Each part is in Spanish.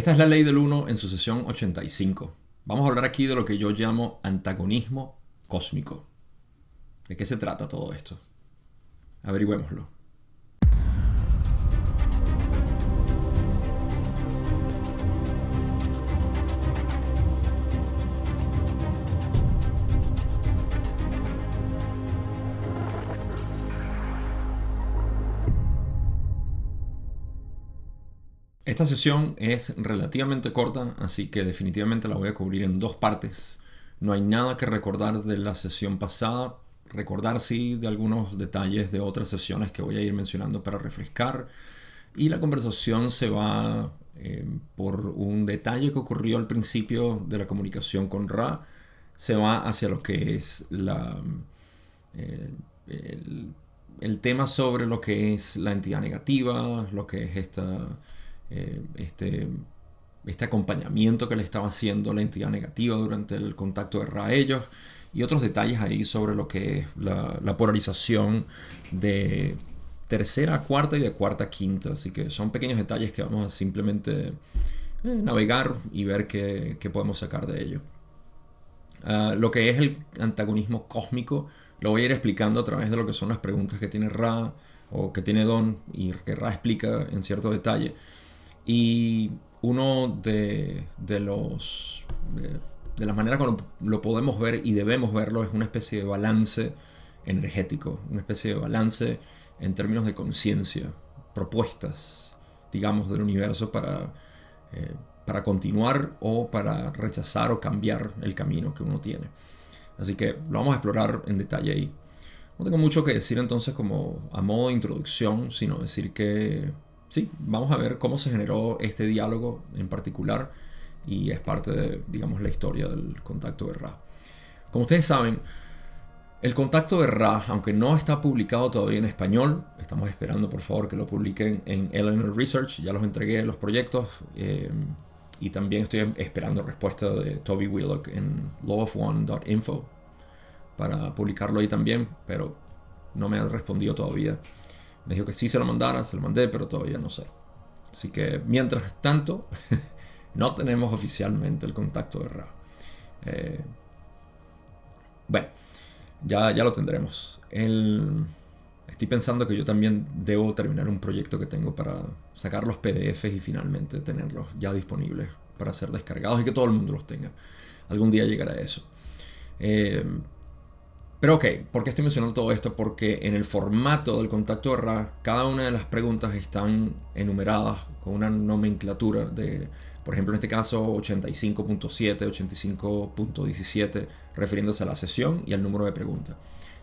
Esta es la ley del uno en su sesión 85. Vamos a hablar aquí de lo que yo llamo antagonismo cósmico. ¿De qué se trata todo esto? Averigüémoslo. Esta sesión es relativamente corta, así que definitivamente la voy a cubrir en dos partes. No hay nada que recordar de la sesión pasada. Recordar sí de algunos detalles de otras sesiones que voy a ir mencionando para refrescar. Y la conversación se va por un detalle que ocurrió al principio de la comunicación con Ra. Se va hacia lo que es eh, el tema sobre lo que es la entidad negativa, lo que es este acompañamiento que le estaba haciendo la entidad negativa durante el contacto de Ra a ellos, y otros detalles ahí sobre lo que es la polarización de tercera a cuarta y de cuarta a quinta. Así que son pequeños detalles que vamos a simplemente navegar y ver qué podemos sacar de ello. Lo que es el antagonismo cósmico lo voy a ir explicando a través de lo que son las preguntas que tiene Ra o que tiene Don y que Ra explica en cierto detalle. Y uno de las maneras como lo podemos ver y debemos verlo es una especie de balance energético, una especie de balance en términos de conciencia, propuestas, digamos, del universo para continuar o para rechazar o cambiar el camino que uno tiene. Así que lo vamos a explorar en detalle ahí. No tengo mucho que decir entonces como a modo de introducción, sino decir que sí, vamos a ver cómo se generó este diálogo en particular y es parte de, digamos, la historia del contacto de Ra. Como ustedes saben, el contacto de Ra, aunque no está publicado todavía en español, estamos esperando por favor que lo publiquen en Eleanor Research, ya los entregué los proyectos y también estoy esperando respuesta de Toby Willock en lawofone.info para publicarlo ahí también, pero no me ha respondido todavía. Me dijo que sí se lo mandara, se lo mandé, pero todavía no sé. Así que, mientras tanto, no tenemos oficialmente el contacto de Ra. Bueno, ya lo tendremos. Estoy pensando que yo también debo terminar un proyecto que tengo para sacar los PDFs y finalmente tenerlos ya disponibles para ser descargados y que todo el mundo los tenga. Algún día llegará a eso. Pero ok, ¿por qué estoy mencionando todo esto? Porque en el formato del contacto de Ra, cada una de las preguntas están enumeradas con una nomenclatura de, por ejemplo, en este caso 85.7, 85.17, refiriéndose a la sesión y al número de preguntas.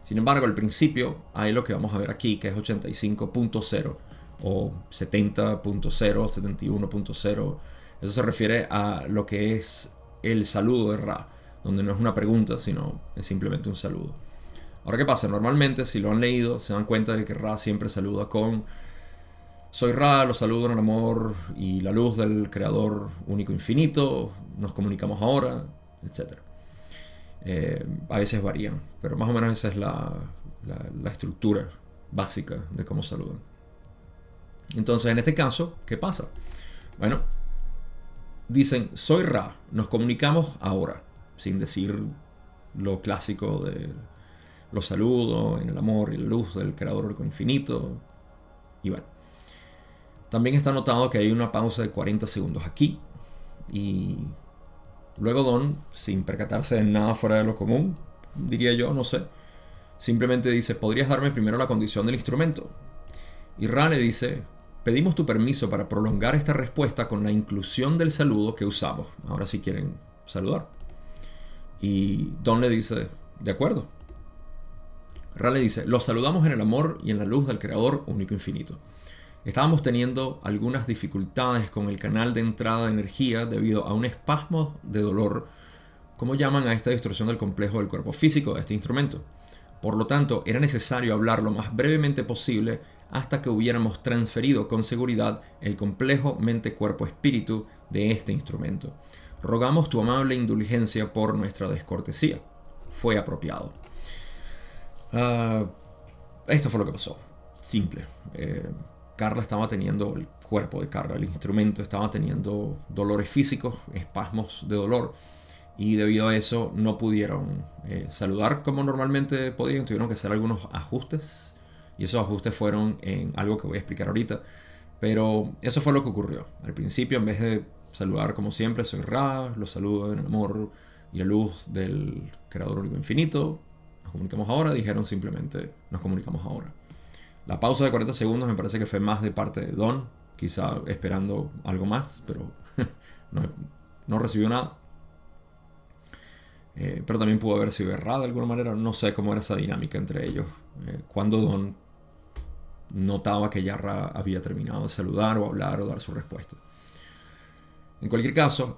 Sin embargo, al principio hay lo que vamos a ver aquí, que es 85.0 o 70.0, 71.0. Eso se refiere a lo que es el saludo de Ra, donde no es una pregunta, sino es simplemente un saludo. Ahora, ¿qué pasa? Normalmente, si lo han leído, se dan cuenta de que Ra siempre saluda con soy Ra, los saludo en el amor y la luz del Creador único infinito, nos comunicamos ahora, etc. A veces varían, pero más o menos esa es la estructura básica de cómo saludan. Entonces, en este caso, ¿qué pasa? Bueno, dicen, soy Ra, nos comunicamos ahora, sin decir lo clásico de los saludos en el amor y la luz del Creador único infinito. Y bueno, también está notado que hay una pausa de 40 segundos aquí. Y luego Don, sin percatarse de nada fuera de lo común, diría yo, no sé, simplemente dice, ¿podrías darme primero la condición del instrumento? Y Ra le dice, pedimos tu permiso para prolongar esta respuesta con la inclusión del saludo que usamos. Ahora sí quieren saludar. Y Don le dice, de acuerdo. Ra le dice, los saludamos en el amor y en la luz del Creador único infinito. Estábamos teniendo algunas dificultades con el canal de entrada de energía debido a un espasmo de dolor, como llaman a esta distorsión del complejo del cuerpo físico de este instrumento. Por lo tanto, era necesario hablar lo más brevemente posible hasta que hubiéramos transferido con seguridad el complejo mente-cuerpo-espíritu de este instrumento. Rogamos tu amable indulgencia por nuestra descortesía. Fue apropiado. Esto fue lo que pasó. Simple. Carla estaba teniendo, el cuerpo de Carla, el instrumento, estaba teniendo dolores físicos, espasmos de dolor, y debido a eso no pudieron saludar como normalmente podían, tuvieron que hacer algunos ajustes, y esos ajustes fueron en algo que voy a explicar ahorita, pero eso fue lo que ocurrió. Al principio, en vez de saludar como siempre, soy Ra, los saludo en el amor y la luz del Creador Único Infinito, nos comunicamos ahora, dijeron simplemente nos comunicamos ahora. La pausa de 40 segundos me parece que fue más de parte de Don, quizá esperando algo más, pero no recibió nada. Pero también pudo haber sido errada de alguna manera, no sé cómo era esa dinámica entre ellos. Cuando Don notaba que ya Ra había terminado de saludar o hablar o dar su respuesta. En cualquier caso,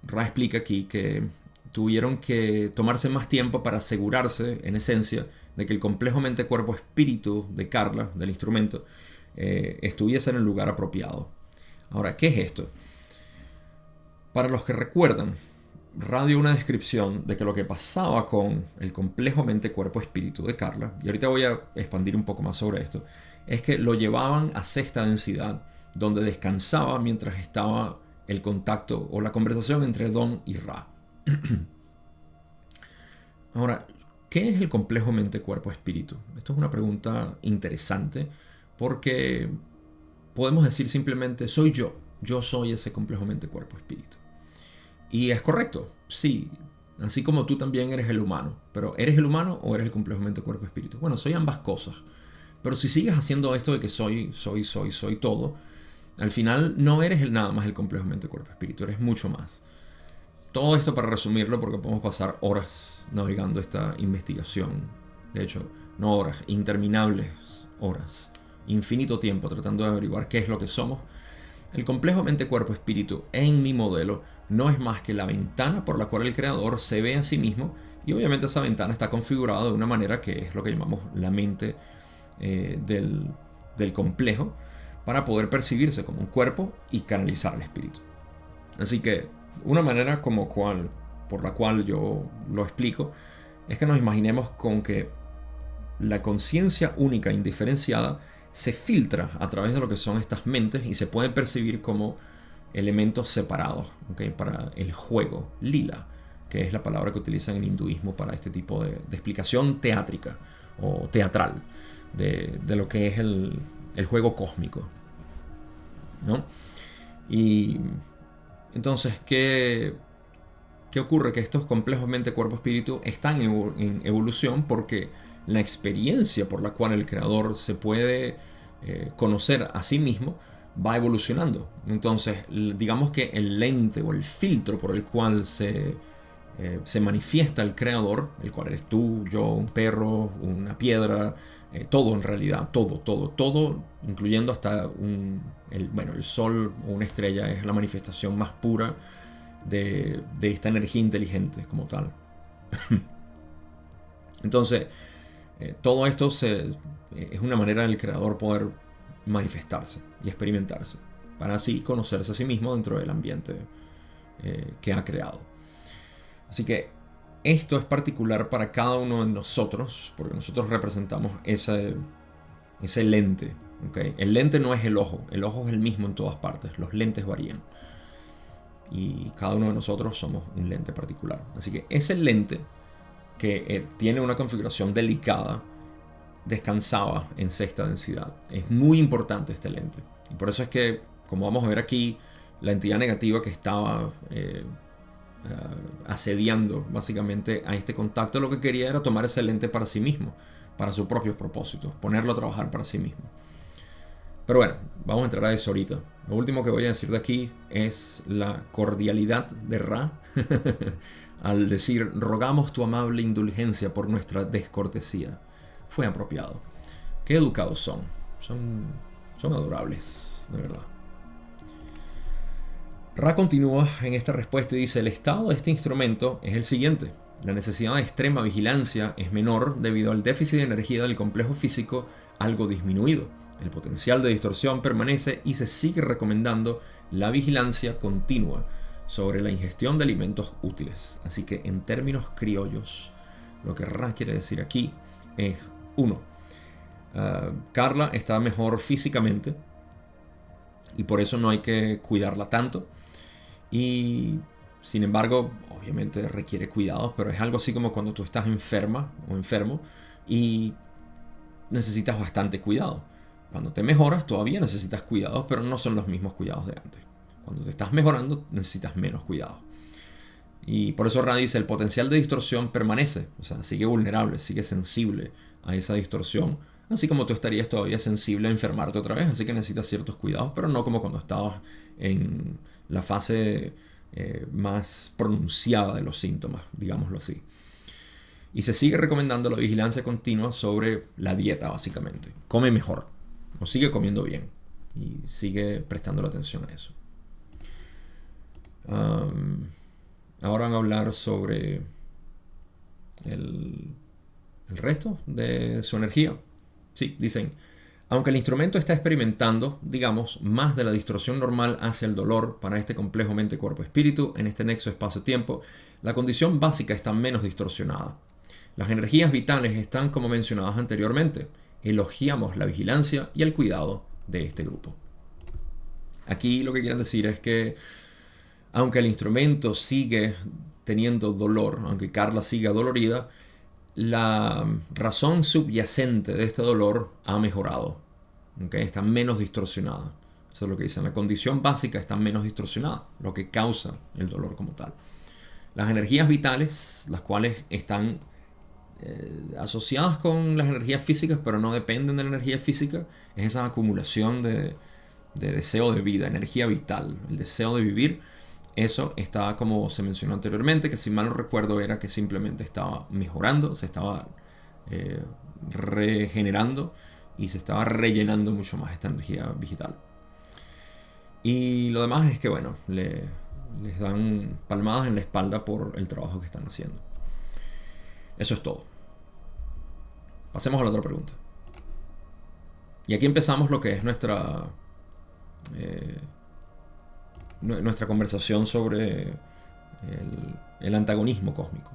Ra explica aquí que tuvieron que tomarse más tiempo para asegurarse, en esencia, de que el complejo mente-cuerpo-espíritu de Carla, del instrumento, estuviese en el lugar apropiado. Ahora, ¿qué es esto? Para los que recuerdan, Ra dio una descripción de que lo que pasaba con el complejo mente-cuerpo-espíritu de Carla, y ahorita voy a expandir un poco más sobre esto, es que lo llevaban a sexta densidad, donde descansaba mientras estaba el contacto o la conversación entre Don y Ra. Ahora, ¿qué es el complejo mente-cuerpo-espíritu? Esto es una pregunta interesante porque podemos decir simplemente soy yo soy ese complejo mente-cuerpo-espíritu. Y es correcto, sí, así como tú también eres el humano, pero ¿eres el humano o eres el complejo mente-cuerpo-espíritu? Bueno, soy ambas cosas, pero si sigues haciendo esto de que soy todo, al final no eres nada más el complejo mente-cuerpo-espíritu, eres mucho más. Todo esto para resumirlo, porque podemos pasar horas navegando esta investigación. De hecho, no horas, interminables horas. Infinito tiempo tratando de averiguar qué es lo que somos. El complejo mente-cuerpo-espíritu en mi modelo no es más que la ventana por la cual el creador se ve a sí mismo. Y obviamente esa ventana está configurada de una manera que es lo que llamamos la mente del complejo, para poder percibirse como un cuerpo y canalizar el espíritu. Así que una manera por la cual yo lo explico es que nos imaginemos con que la conciencia única e indiferenciada se filtra a través de lo que son estas mentes y se pueden percibir como elementos separados, ¿okay? Para el juego, lila, que es la palabra que utilizan en hinduismo para este tipo de explicación teátrica o teatral de lo que es el juego cósmico, ¿no? Y entonces, ¿qué ocurre? Que estos complejos mente, cuerpo, espíritu están en evolución porque la experiencia por la cual el creador se puede conocer a sí mismo va evolucionando. Entonces, digamos que el lente o el filtro por el cual se manifiesta el creador, el cual eres tú, yo, un perro, una piedra, todo en realidad, todo, incluyendo hasta el sol o una estrella es la manifestación más pura de esta energía inteligente como tal. Entonces, todo esto es una manera del creador poder manifestarse y experimentarse, para así conocerse a sí mismo dentro del ambiente que ha creado. Así que esto es particular para cada uno de nosotros, porque nosotros representamos ese lente. ¿Okay? El lente no es el ojo es el mismo en todas partes, los lentes varían. Y cada uno de nosotros somos un lente particular. Así que ese lente, que tiene una configuración delicada, descansaba en sexta densidad. Es muy importante este lente. Y por eso es que, como vamos a ver aquí, la entidad negativa que estaba asediando básicamente a este contacto, lo que quería era tomar ese lente para sí mismo, para sus propios propósitos, ponerlo a trabajar para sí mismo. Pero bueno, vamos a entrar a eso ahorita. Lo último que voy a decir de aquí es la cordialidad de Ra al decir: rogamos tu amable indulgencia por nuestra descortesía. Fue apropiado. Qué educados son adorables, de verdad. Ra continúa en esta respuesta y dice: el estado de este instrumento es el siguiente. La necesidad de extrema vigilancia es menor debido al déficit de energía del complejo físico algo disminuido. El potencial de distorsión permanece y se sigue recomendando la vigilancia continua sobre la ingestión de alimentos útiles. Así que en términos criollos, lo que Ra quiere decir aquí es: 1. Carla está mejor físicamente y por eso no hay que cuidarla tanto. Y sin embargo, obviamente requiere cuidados, pero es algo así como cuando tú estás enferma o enfermo y necesitas bastante cuidado. Cuando te mejoras todavía necesitas cuidados, pero no son los mismos cuidados de antes. Cuando te estás mejorando necesitas menos cuidado. Y por eso Ra dice, el potencial de distorsión permanece, o sea, sigue vulnerable, sigue sensible a esa distorsión, así como tú estarías todavía sensible a enfermarte otra vez, así que necesitas ciertos cuidados, pero no como cuando estabas en la fase más pronunciada de los síntomas, digámoslo así. Y se sigue recomendando la vigilancia continua sobre la dieta, básicamente. Come mejor, o sigue comiendo bien, y sigue prestando la atención a eso. Ahora van a hablar sobre el resto de su energía. Sí, dicen, aunque el instrumento está experimentando, digamos, más de la distorsión normal hacia el dolor para este complejo mente-cuerpo-espíritu en este nexo espacio-tiempo, la condición básica está menos distorsionada. Las energías vitales están como mencionadas anteriormente. Elogiamos la vigilancia y el cuidado de este grupo. Aquí lo que quieren decir es que aunque el instrumento sigue teniendo dolor, aunque Carla siga dolorida, la razón subyacente de este dolor ha mejorado. ¿Okay? Está menos distorsionada. Eso es lo que dicen. La condición básica está menos distorsionada, lo que causa el dolor como tal. Las energías vitales, las cuales están asociadas con las energías físicas, pero no dependen de la energía física, es esa acumulación de deseo de vida, energía vital, el deseo de vivir. Eso está, como se mencionó anteriormente, que si mal no recuerdo era que simplemente estaba mejorando, se estaba regenerando y se estaba rellenando mucho más esta energía vital. Y lo demás es que, bueno, les dan palmadas en la espalda por el trabajo que están haciendo. Eso es todo. Pasemos a la otra pregunta. Y aquí empezamos lo que es nuestra conversación sobre el antagonismo cósmico.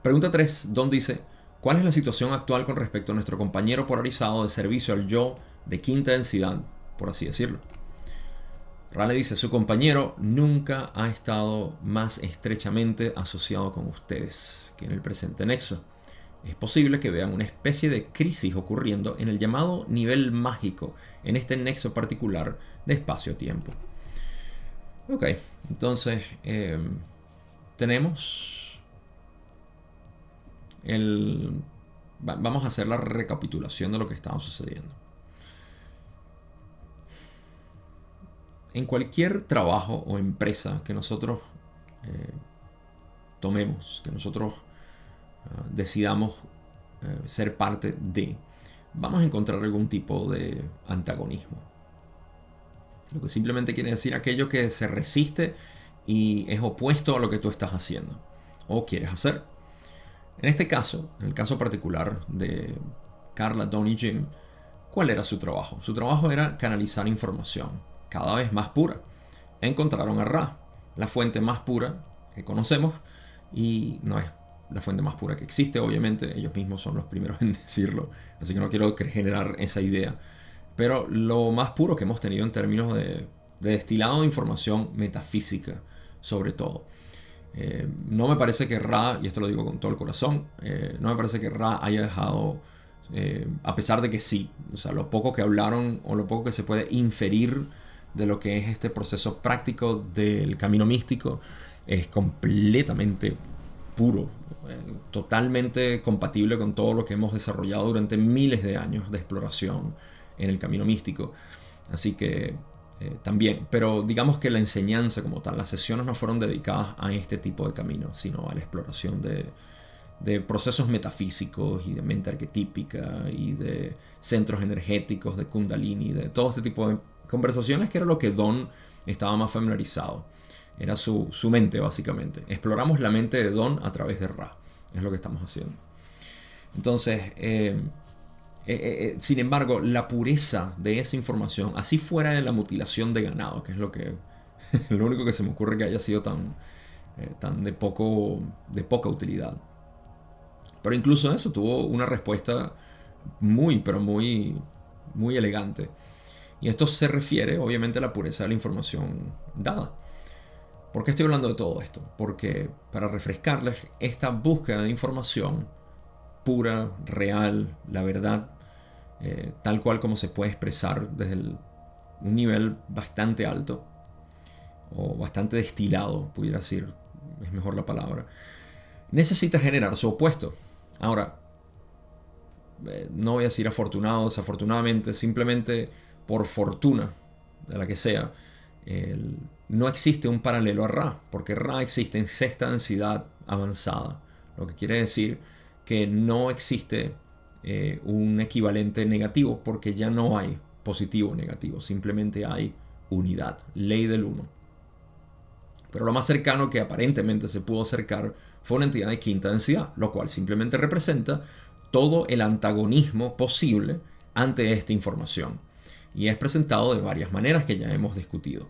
Pregunta 3, Don dice, ¿cuál es la situación actual con respecto a nuestro compañero polarizado de servicio al yo de quinta densidad, por así decirlo? Rale dice, su compañero nunca ha estado más estrechamente asociado con ustedes que en el presente nexo. Es posible que vean una especie de crisis ocurriendo en el llamado nivel mágico, en este nexo particular de espacio-tiempo. Ok, entonces tenemos vamos a hacer la recapitulación de lo que estaba sucediendo. En cualquier trabajo o empresa que nosotros tomemos, que nosotros decidamos ser parte de, vamos a encontrar algún tipo de antagonismo. Lo que simplemente quiere decir aquello que se resiste y es opuesto a lo que tú estás haciendo o quieres hacer. En este caso, en el caso particular de Carla, Don y Jim, ¿cuál era su trabajo? Su trabajo era canalizar información cada vez más pura. Encontraron a Ra, la fuente más pura que conocemos, y no es la fuente más pura que existe, obviamente, ellos mismos son los primeros en decirlo, así que no quiero generar esa idea, pero lo más puro que hemos tenido en términos de destilado de información metafísica, sobre todo. No me parece que Ra, y esto lo digo con todo el corazón, no me parece que Ra haya dejado, a pesar de que sí, o sea, lo poco que hablaron o lo poco que se puede inferir de lo que es este proceso práctico del camino místico, es completamente puro, totalmente compatible con todo lo que hemos desarrollado durante miles de años de exploración en el camino místico. Así que también, pero digamos que la enseñanza como tal, las sesiones no fueron dedicadas a este tipo de camino, sino a la exploración de procesos metafísicos y de mente arquetípica y de centros energéticos, de kundalini, de todo este tipo de conversaciones, que era lo que Don estaba más familiarizado. Era su mente, básicamente. Exploramos la mente de Don a través de Ra. Es lo que estamos haciendo. Entonces, sin embargo, la pureza de esa información, así fuera de la mutilación de ganado, que es lo único que se me ocurre que haya sido tan de poca utilidad. Pero incluso eso tuvo una respuesta pero muy elegante. Y esto se refiere obviamente a la pureza de la información dada. ¿Por qué estoy hablando de todo esto? Porque para refrescarles, esta búsqueda de información pura, real, la verdad, tal cual como se puede expresar desde un nivel bastante alto, o bastante destilado, pudiera decir, es mejor la palabra, necesita generar su opuesto. Ahora, no voy a decir afortunado, desafortunadamente, simplemente por fortuna, de la que sea, no existe un paralelo a Ra, porque Ra existe en sexta densidad avanzada, lo que quiere decir que no existe un equivalente negativo, porque ya no hay positivo o negativo, simplemente hay unidad, ley del uno. Pero lo más cercano que aparentemente se pudo acercar fue una entidad de quinta densidad, lo cual simplemente representa todo el antagonismo posible ante esta información. Y es presentado de varias maneras que ya hemos discutido.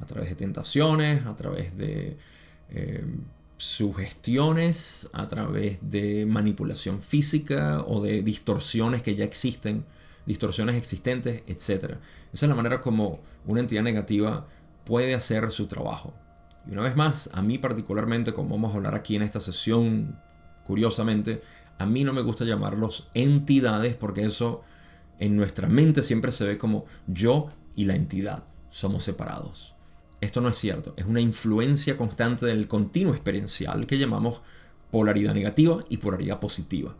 A través de tentaciones, a través de sugestiones, a través de manipulación física o de distorsiones que ya existen, distorsiones existentes, etc. Esa es la manera como una entidad negativa puede hacer su trabajo. Y una vez más, a mí particularmente, como vamos a hablar aquí en esta sesión, curiosamente, a mí no me gusta llamarlos entidades porque eso en nuestra mente siempre se ve como yo y la entidad somos separados. Esto no es cierto, es una influencia constante del continuo experiencial que llamamos polaridad negativa y polaridad positiva.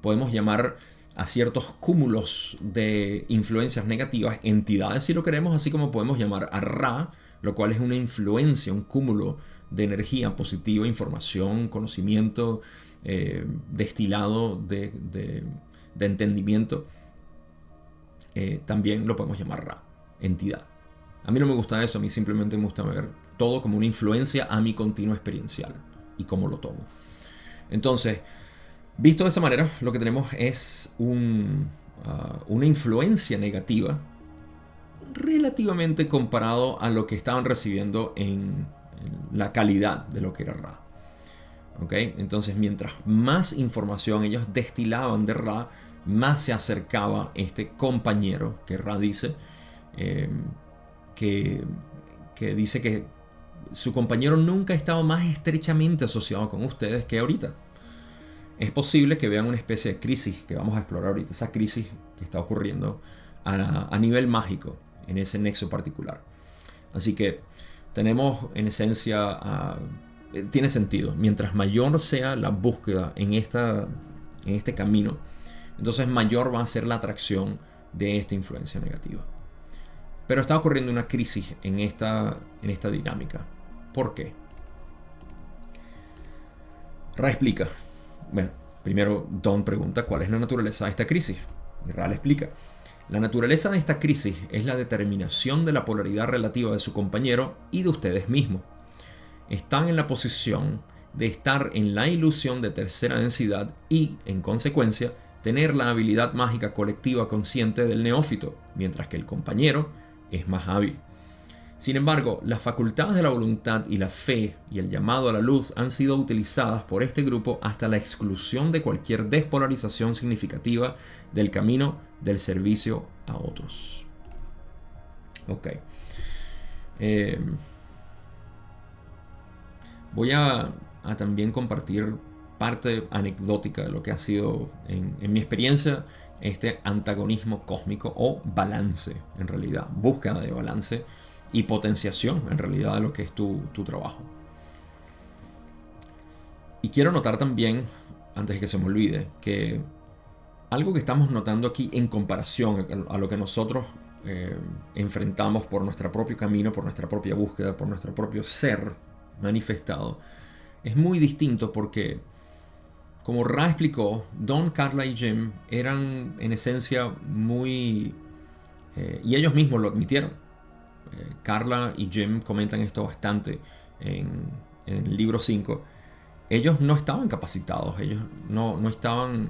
Podemos llamar a ciertos cúmulos de influencias negativas entidades si lo queremos, así como podemos llamar a Ra, lo cual es una influencia, un cúmulo de energía positiva, información, conocimiento, destilado de entendimiento. También lo podemos llamar Ra, entidad. A mí no me gusta eso, a mí simplemente me gusta ver todo como una influencia a mi continuo experiencial y cómo lo tomo. Entonces, visto de esa manera, lo que tenemos es una influencia negativa relativamente comparado a lo que estaban recibiendo en la calidad de lo que era Ra. ¿Okay? Entonces, mientras más información ellos destilaban de Ra, más se acercaba este compañero que Ra dice, que dice que su compañero nunca ha estado más estrechamente asociado con ustedes que ahorita. Es posible que vean una especie de crisis que vamos a explorar ahorita, esa crisis que está ocurriendo a nivel mágico en ese nexo particular. Así que tenemos en esencia, tiene sentido, mientras mayor sea la búsqueda en este camino, entonces mayor va a ser la atracción de esta influencia negativa. Pero está ocurriendo una crisis en esta dinámica. ¿Por qué? Ra explica. Bueno, primero Don pregunta cuál es la naturaleza de esta crisis. Y Ra le explica. La naturaleza de esta crisis es la determinación de la polaridad relativa de su compañero y de ustedes mismos. Están en la posición de estar en la ilusión de tercera densidad y, en consecuencia, tener la habilidad mágica colectiva consciente del neófito, mientras que el compañero es más hábil. Sin embargo, las facultades de la voluntad y la fe y el llamado a la luz han sido utilizadas por este grupo hasta la exclusión de cualquier despolarización significativa del camino del servicio a otros. Ok. Voy a también compartir parte anecdótica de lo que ha sido en mi experiencia este antagonismo cósmico o balance, en realidad, búsqueda de balance y potenciación, en realidad, de lo que es tu trabajo. Y quiero notar también, antes de que se me olvide, que algo que estamos notando aquí en comparación a lo que nosotros enfrentamos por nuestro propio camino, por nuestra propia búsqueda, por nuestro propio ser manifestado, es muy distinto porque, como Ra explicó, Don, Carla y Jim eran en esencia muy... y ellos mismos lo admitieron. Carla y Jim comentan esto bastante en el libro 5. Ellos no estaban capacitados, ellos no estaban,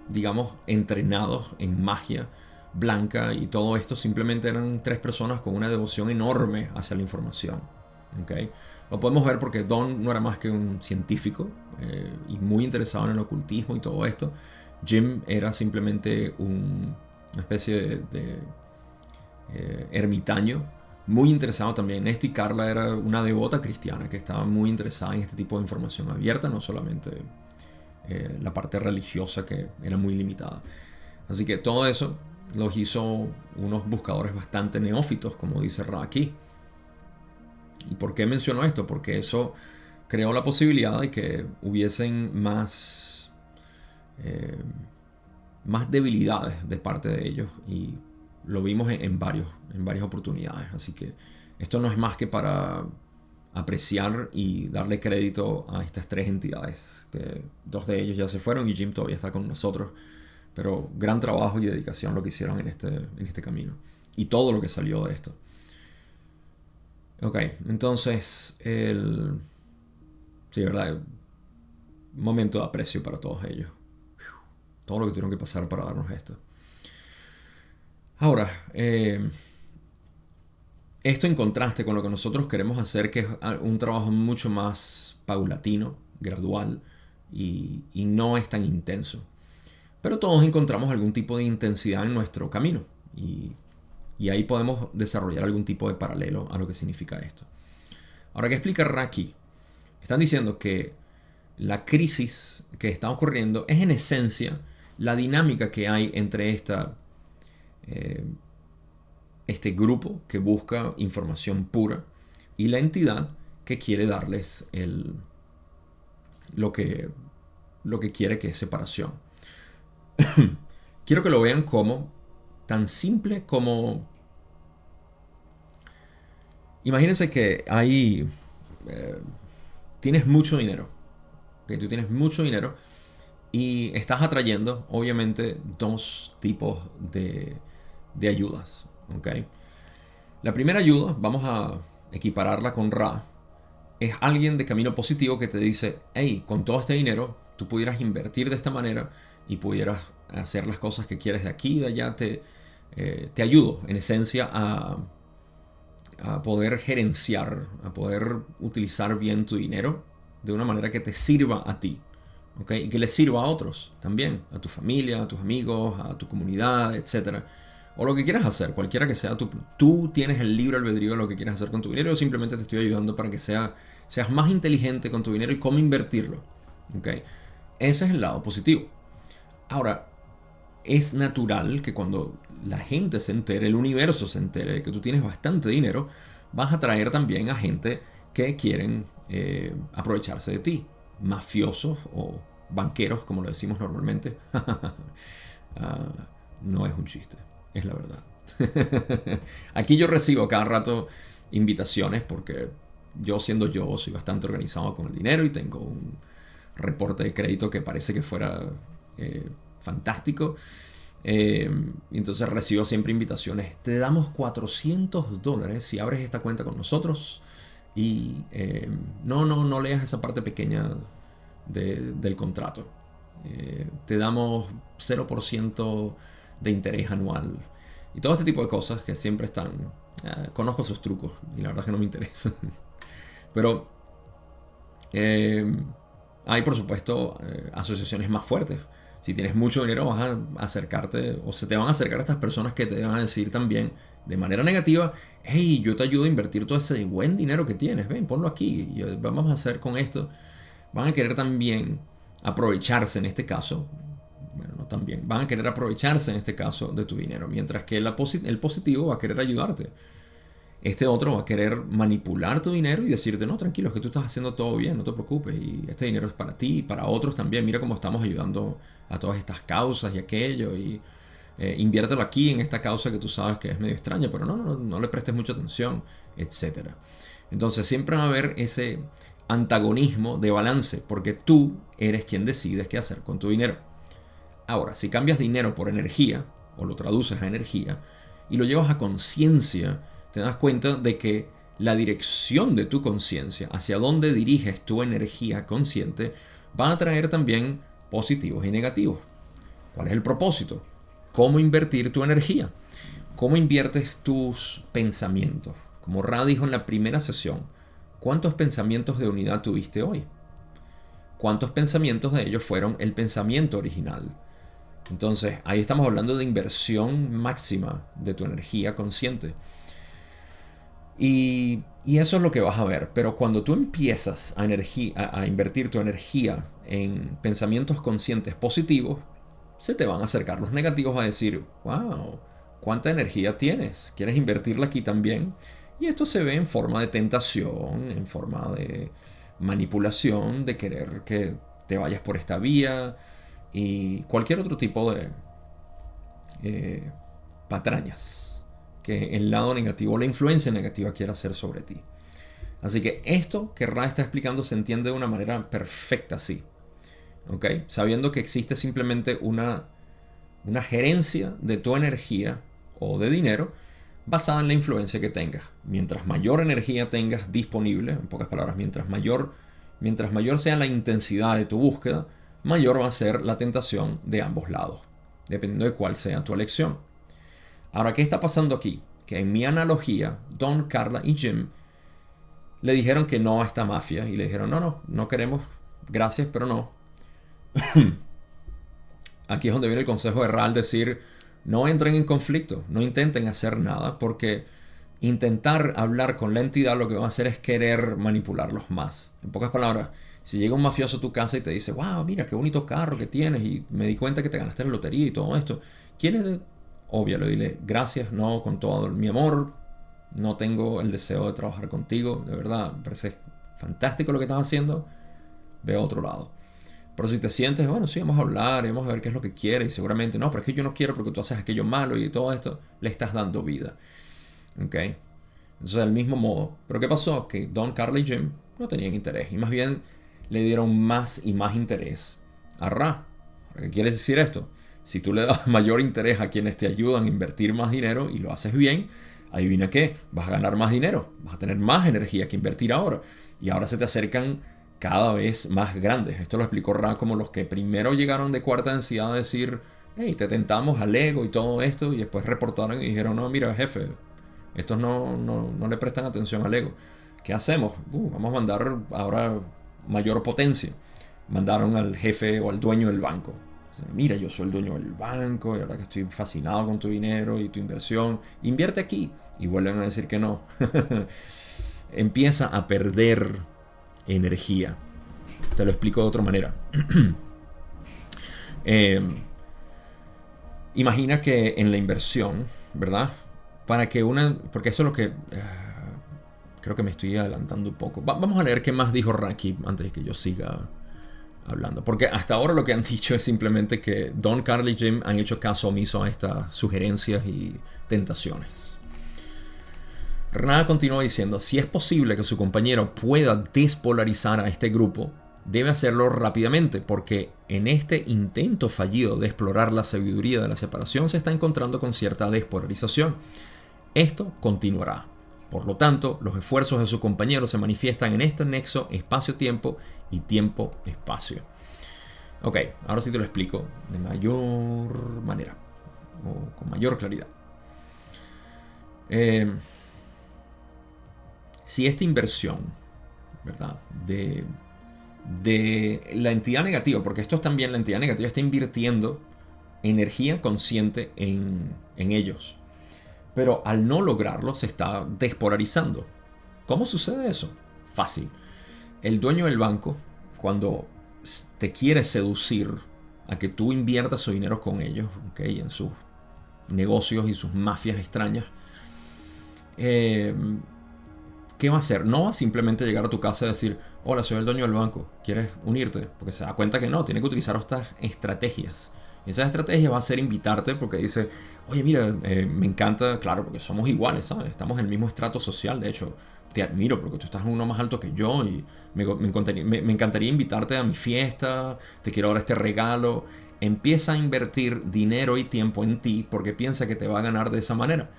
digamos, entrenados en magia blanca y todo esto. Simplemente eran tres personas con una devoción enorme hacia la información. ¿Okay? Lo podemos ver porque Don no era más que un científico y muy interesado en el ocultismo y todo esto. Jim era simplemente una especie de ermitaño, muy interesado también en esto, y Carla era una devota cristiana que estaba muy interesada en este tipo de información abierta, no solamente la parte religiosa que era muy limitada. Así que todo eso los hizo unos buscadores bastante neófitos, como dice Ra aquí. ¿Y por qué menciono esto? Porque eso creó la posibilidad de que hubiesen más debilidades de parte de ellos, y lo vimos en varias oportunidades. Así que esto no es más que para apreciar y darle crédito a estas tres entidades, que dos de ellos ya se fueron y Jim todavía está con nosotros, pero gran trabajo y dedicación lo que hicieron en este camino y todo lo que salió de esto. Ok, entonces sí, verdad, un momento de aprecio para todos ellos, todo lo que tuvieron que pasar para darnos esto. Ahora, esto en contraste con lo que nosotros queremos hacer, que es un trabajo mucho más paulatino, gradual, y no es tan intenso. Pero todos encontramos algún tipo de intensidad en nuestro camino, y ahí podemos desarrollar algún tipo de paralelo a lo que significa esto. Ahora, ¿qué explica Ra aquí? Están diciendo que la crisis que está ocurriendo es en esencia la dinámica que hay entre este grupo que busca información pura y la entidad que quiere darles lo que quiere, que es separación. Quiero que lo vean como tan simple como... Imagínense que tienes mucho dinero. ¿Okay? Tú tienes mucho dinero y estás atrayendo, obviamente, dos tipos de ayudas. ¿Okay? La primera ayuda, vamos a equipararla con Ra, es alguien de camino positivo que te dice: hey, con todo este dinero tú pudieras invertir de esta manera y pudieras hacer las cosas que quieres de aquí y de allá. Te ayudo en esencia a poder gerenciar, a poder utilizar bien tu dinero de una manera que te sirva a ti, ¿okay? Y que le sirva a otros también, a tu familia, a tus amigos, a tu comunidad, etc. O lo que quieras hacer, cualquiera que sea, tú tienes el libre albedrío de lo que quieras hacer con tu dinero. Yo simplemente te estoy ayudando para que seas más inteligente con tu dinero y cómo invertirlo, ¿okay? Ese es el lado positivo. Ahora, es natural que cuando la gente se entere, el universo se entere de que tú tienes bastante dinero, vas a atraer también a gente que quieren aprovecharse de ti. Mafiosos o banqueros, como lo decimos normalmente. No es un chiste, es la verdad. Aquí yo recibo cada rato invitaciones porque yo, siendo yo, soy bastante organizado con el dinero y tengo un reporte de crédito que parece que fuera fantástico. Entonces recibo siempre invitaciones: te damos $400 si abres esta cuenta con nosotros, y no leas esa parte pequeña del contrato. Te damos 0% de interés anual y todo este tipo de cosas que siempre están... conozco sus trucos y la verdad es que no me interesa. Pero hay, por supuesto, asociaciones más fuertes. Si tienes mucho dinero, vas a acercarte, o se te van a acercar a estas personas que te van a decir también de manera negativa: hey, yo te ayudo a invertir todo ese buen dinero que tienes, ven, ponlo aquí, y vamos a hacer con esto. Van a querer también aprovecharse en este caso. Bueno, no también. Van a querer aprovecharse en este caso de tu dinero, mientras que el positivo va a querer ayudarte. Este otro va a querer manipular tu dinero y decirte: no, tranquilo, es que tú estás haciendo todo bien, no te preocupes, y este dinero es para ti y para otros también. Mira cómo estamos ayudando a todas estas causas y aquello, y inviértelo aquí en esta causa que tú sabes que es medio extraña, pero no le prestes mucha atención, etc. Entonces siempre va a haber ese antagonismo de balance, porque tú eres quien decides qué hacer con tu dinero. Ahora, si cambias dinero por energía, o lo traduces a energía, y lo llevas a conciencia, te das cuenta de que la dirección de tu conciencia, hacia dónde diriges tu energía consciente, va a traer también positivos y negativos. ¿Cuál es el propósito? ¿Cómo invertir tu energía? ¿Cómo inviertes tus pensamientos? Como Ra dijo en la primera sesión, ¿cuántos pensamientos de unidad tuviste hoy? ¿Cuántos pensamientos de ellos fueron el pensamiento original? Entonces, ahí estamos hablando de inversión máxima de tu energía consciente. Y eso es lo que vas a ver. Pero cuando tú empiezas a invertir tu energía en pensamientos conscientes positivos, se te van a acercar los negativos a decir, wow, ¿cuánta energía tienes? ¿Quieres invertirla aquí también? Y esto se ve en forma de tentación, en forma de manipulación, de querer que te vayas por esta vía y cualquier otro tipo de patrañas que el lado negativo, la influencia negativa quiera hacer sobre ti. Así que esto que Ra está explicando se entiende de una manera perfecta así. ¿Ok? Sabiendo que existe simplemente una gerencia de tu energía o de dinero basada en la influencia que tengas. Mientras mayor energía tengas disponible, en pocas palabras, mientras mayor sea la intensidad de tu búsqueda, mayor va a ser la tentación de ambos lados, dependiendo de cuál sea tu elección. Ahora, ¿qué está pasando aquí? Que en mi analogía, Don, Carla y Jim le dijeron que no a esta mafia y le dijeron, no queremos, gracias, pero no. Aquí es donde viene el consejo de Ra al decir, no entren en conflicto, no intenten hacer nada, porque intentar hablar con la entidad lo que va a hacer es querer manipularlos más. En pocas palabras, si llega un mafioso a tu casa y te dice, wow, mira qué bonito carro que tienes y me di cuenta que te ganaste la lotería y todo esto, ¿quieres? Obviamente, dile gracias, no, con todo mi amor, no tengo el deseo de trabajar contigo, de verdad, me parece fantástico lo que estás haciendo, ve a otro lado. Pero si te sientes, bueno, sí, vamos a hablar y vamos a ver qué es lo que quieres. Y seguramente, no, pero es que yo no quiero porque tú haces aquello malo y todo esto, le estás dando vida. ¿Ok? Entonces, del mismo modo. ¿Pero qué pasó? Que Don, Carla y Jim no tenían interés. Y más bien le dieron más y más interés a Ra. ¿Qué quiere decir esto? Si tú le das mayor interés a quienes te ayudan a invertir más dinero y lo haces bien, adivina qué, vas a ganar más dinero. Vas a tener más energía que invertir ahora. Y ahora se te acercan cada vez más grandes. Esto lo explicó Ra como los que primero llegaron de cuarta densidad a decir, hey, te tentamos al ego y todo esto, y después reportaron y dijeron, no, mira, jefe, estos no le prestan atención al ego. ¿Qué hacemos? Vamos a mandar ahora mayor potencia. Mandaron al jefe o al dueño del banco. O sea, mira, yo soy el dueño del banco, y la verdad que estoy fascinado con tu dinero y tu inversión. Invierte aquí. Y vuelven a decir que no. Empieza a perder energía. Te lo explico de otra manera. Imagina que en la inversión, ¿verdad? Porque eso es lo que creo que me estoy adelantando un poco. Vamos a leer qué más dijo Raki antes de que yo siga hablando. Porque hasta ahora lo que han dicho es simplemente que Don, Carl y Jim han hecho caso omiso a estas sugerencias y tentaciones. Ra continúa diciendo, si es posible que su compañero pueda despolarizar a este grupo, debe hacerlo rápidamente, porque en este intento fallido de explorar la sabiduría de la separación se está encontrando con cierta despolarización. Esto continuará. Por lo tanto, los esfuerzos de su compañero se manifiestan en este nexo espacio-tiempo y tiempo-espacio. Ok, ahora sí te lo explico de mayor manera, o con mayor claridad. Si esta inversión, ¿verdad?, de la entidad negativa, porque esto es también, la entidad negativa está invirtiendo energía consciente en ellos, pero al no lograrlo se está despolarizando. ¿Cómo sucede eso? Fácil. El dueño del banco, cuando te quiere seducir a que tú inviertas su dinero con ellos, ¿okay?, en sus negocios y sus mafias extrañas, ¿qué va a hacer? No va a simplemente llegar a tu casa y decir, hola, soy el dueño del banco, ¿quieres unirte? Porque se da cuenta que no, tiene que utilizar estas estrategias. Y esa estrategia va a ser invitarte porque dice, oye, mira, me encanta, claro, porque somos iguales, ¿sabes? Estamos en el mismo estrato social, de hecho, te admiro porque tú estás en uno más alto que yo y me encantaría invitarte a mi fiesta, te quiero dar este regalo. Empieza a invertir dinero y tiempo en ti porque piensa que te va a ganar de esa manera.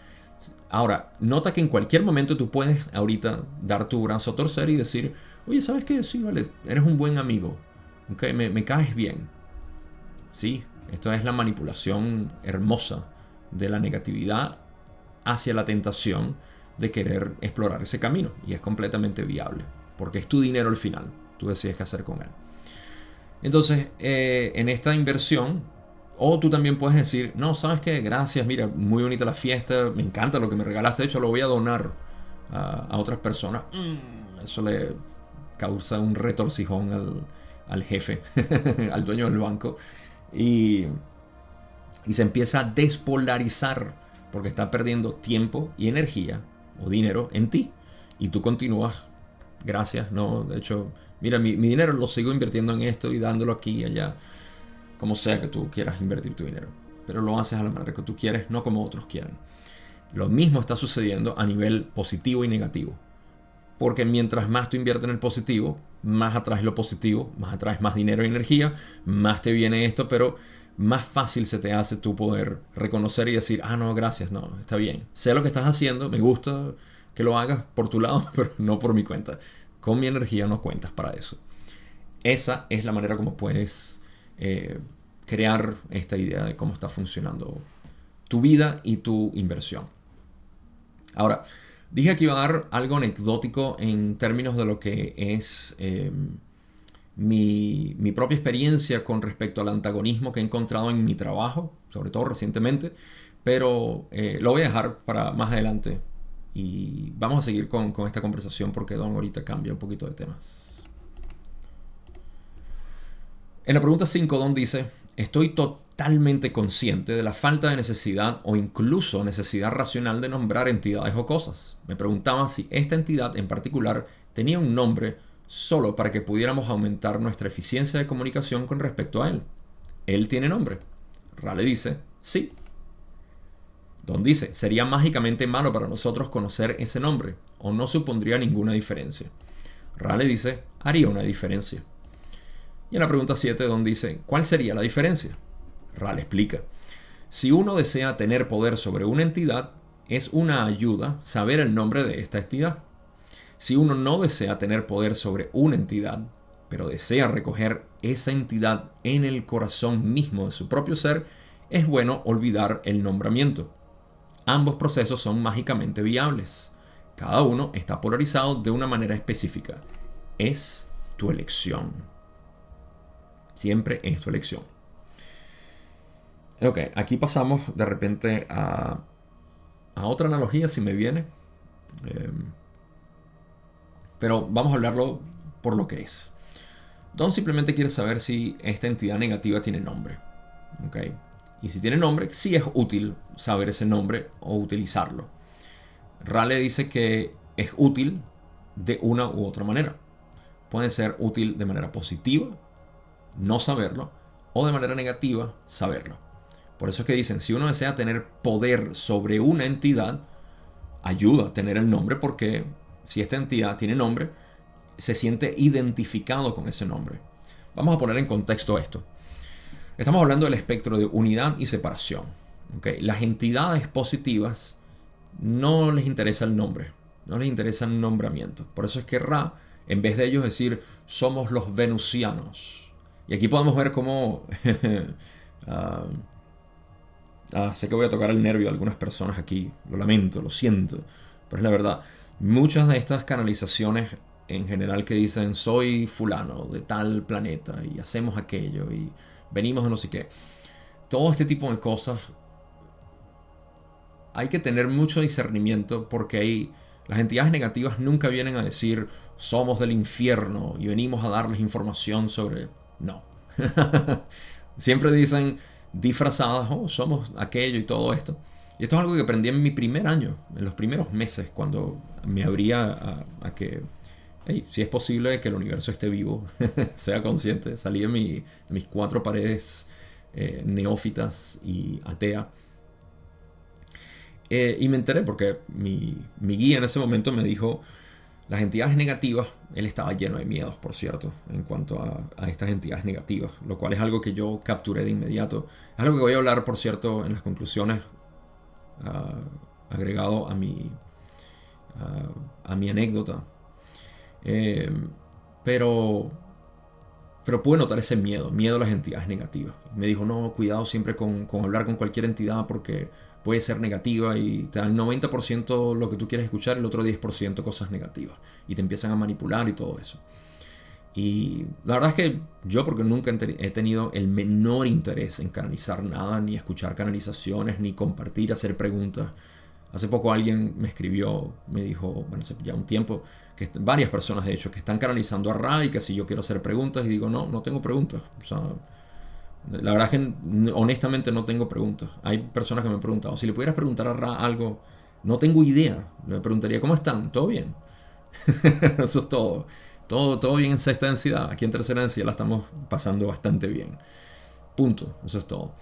Ahora, nota que en cualquier momento tú puedes ahorita dar tu brazo a torcer y decir, oye, ¿sabes qué? Sí, vale, eres un buen amigo, ¿okay? Me caes bien. Sí, esto es la manipulación hermosa de la negatividad hacia la tentación de querer explorar ese camino. Y es completamente viable, porque es tu dinero al final. Tú decides qué hacer con él. Entonces, en esta inversión, o tú también puedes decir, no, ¿sabes qué? Gracias, mira, muy bonita la fiesta, me encanta lo que me regalaste, de hecho lo voy a donar a otras personas. Eso le causa un retorcijón al jefe, al dueño del banco. Y se empieza a despolarizar porque está perdiendo tiempo y energía o dinero en ti. Y tú continúas, gracias, no, de hecho, mira, mi dinero lo sigo invirtiendo en esto y dándolo aquí y allá, como sea que tú quieras invertir tu dinero. Pero lo haces a la manera que tú quieres, no como otros quieren. Lo mismo está sucediendo a nivel positivo y negativo. Porque mientras más tú inviertes en el positivo, más atraes lo positivo, más atraes más dinero y energía, más te viene esto, pero más fácil se te hace tú poder reconocer y decir, ah, no, gracias, no, está bien. Sé lo que estás haciendo, me gusta que lo hagas por tu lado, pero no por mi cuenta. Con mi energía no cuentas para eso. Esa es la manera como puedes crear esta idea de cómo está funcionando tu vida y tu inversión. Ahora, dije que iba a dar algo anecdótico en términos de lo que es mi propia experiencia con respecto al antagonismo que he encontrado en mi trabajo, sobre todo recientemente, pero lo voy a dejar para más adelante y vamos a seguir con esta conversación porque Don ahorita cambia un poquito de temas. En la pregunta 5, Don dice, estoy totalmente consciente de la falta de necesidad o incluso necesidad racional de nombrar entidades o cosas. Me preguntaba si esta entidad en particular tenía un nombre solo para que pudiéramos aumentar nuestra eficiencia de comunicación con respecto a él. ¿Él tiene nombre? Ra le dice, sí. Don dice, sería mágicamente malo para nosotros conocer ese nombre o no supondría ninguna diferencia. Ra le dice, haría una diferencia. Y en la pregunta 7, Don dice, ¿cuál sería la diferencia? Ra le explica, si uno desea tener poder sobre una entidad, es una ayuda saber el nombre de esta entidad. Si uno no desea tener poder sobre una entidad, pero desea recoger esa entidad en el corazón mismo de su propio ser, es bueno olvidar el nombramiento. Ambos procesos son mágicamente viables. Cada uno está polarizado de una manera específica. Es tu elección. Siempre es tu elección. Ok, aquí pasamos de repente a otra analogía si me viene. Pero vamos a hablarlo por lo que es. Don simplemente quiere saber si esta entidad negativa tiene nombre. ¿Okay? Y si tiene nombre, sí es útil saber ese nombre o utilizarlo. Ra le dice que es útil de una u otra manera. Puede ser útil de manera positiva, no saberlo, o de manera negativa, saberlo. Por eso es que dicen, si uno desea tener poder sobre una entidad, ayuda a tener el nombre porque si esta entidad tiene nombre, se siente identificado con ese nombre. Vamos a poner en contexto esto. Estamos hablando del espectro de unidad y separación. ¿Okay? Las entidades positivas no les interesa el nombre, no les interesa el nombramiento. Por eso es que Ra, en vez de ellos decir, somos los venusianos. Y aquí podemos ver cómo... sé que voy a tocar el nervio de algunas personas aquí. Lo lamento, lo siento. Pero es la verdad. Muchas de estas canalizaciones en general que dicen soy fulano de tal planeta y hacemos aquello y venimos de no sé qué. Todo este tipo de cosas hay que tener mucho discernimiento porque las entidades negativas nunca vienen a decir somos del infierno y venimos a darles información sobre... No. Siempre dicen disfrazadas, oh, somos aquello y todo esto. Y esto es algo que aprendí en mi primer año, en los primeros meses, cuando me abría a que, hey, si es posible que el universo esté vivo, sea consciente. Salí de mis 4 paredes neófitas y atea. Y me enteré porque mi guía en ese momento me dijo, las entidades negativas, él estaba lleno de miedos, por cierto, en cuanto a estas entidades negativas, lo cual es algo que yo capturé de inmediato. Es algo que voy a hablar, por cierto, en las conclusiones, agregado a mi anécdota. Pero pude notar ese miedo a las entidades negativas. Me dijo, no, cuidado siempre con hablar con cualquier entidad porque puede ser negativa y te dan 90% lo que tú quieres escuchar, el otro 10% cosas negativas. Y te empiezan a manipular y todo eso. Y la verdad es que yo, porque nunca he tenido el menor interés en canalizar nada, ni escuchar canalizaciones, ni compartir, hacer preguntas. Hace poco alguien me escribió, me dijo, bueno, hace ya un tiempo, que varias personas de hecho, que están canalizando a Ra y que si yo quiero hacer preguntas, y digo, no tengo preguntas. O sea, la verdad es que honestamente no tengo preguntas. Hay personas que me han preguntado, si le pudieras preguntar a Ra algo, no tengo idea. Le preguntaría, ¿cómo están? ¿Todo bien? Eso es todo. Todo bien en sexta densidad. Aquí en tercera densidad la estamos pasando bastante bien. Punto. Eso es todo.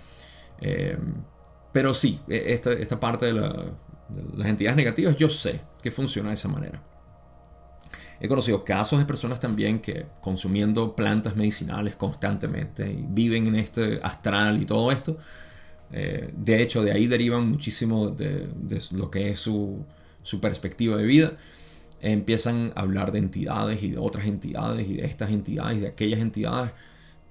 Pero sí, esta parte de las entidades negativas, yo sé que funciona de esa manera. He conocido casos de personas también que consumiendo plantas medicinales constantemente y viven en este astral y todo esto. De hecho, de ahí derivan muchísimo de lo que es su perspectiva de vida. Empiezan a hablar de entidades y de otras entidades y de estas entidades y de aquellas entidades,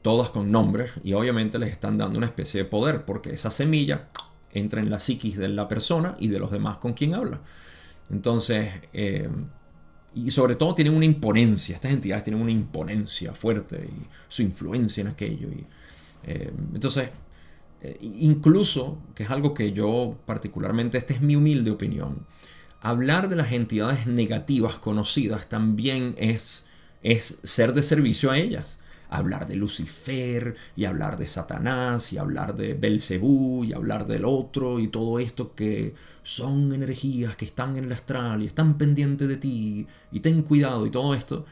todas con nombres, y obviamente les están dando una especie de poder porque esa semilla entra en la psiquis de la persona y de los demás con quien habla. Entonces, y sobre todo tienen una imponencia, estas entidades tienen una imponencia fuerte y su influencia en aquello. Entonces, incluso, que es algo que yo particularmente, esta es mi humilde opinión, hablar de las entidades negativas conocidas también es ser de servicio a ellas. Hablar de Lucifer y hablar de Satanás y hablar de Belcebú y hablar del otro y todo esto que son energías que están en el astral y están pendientes de ti y ten cuidado y todo esto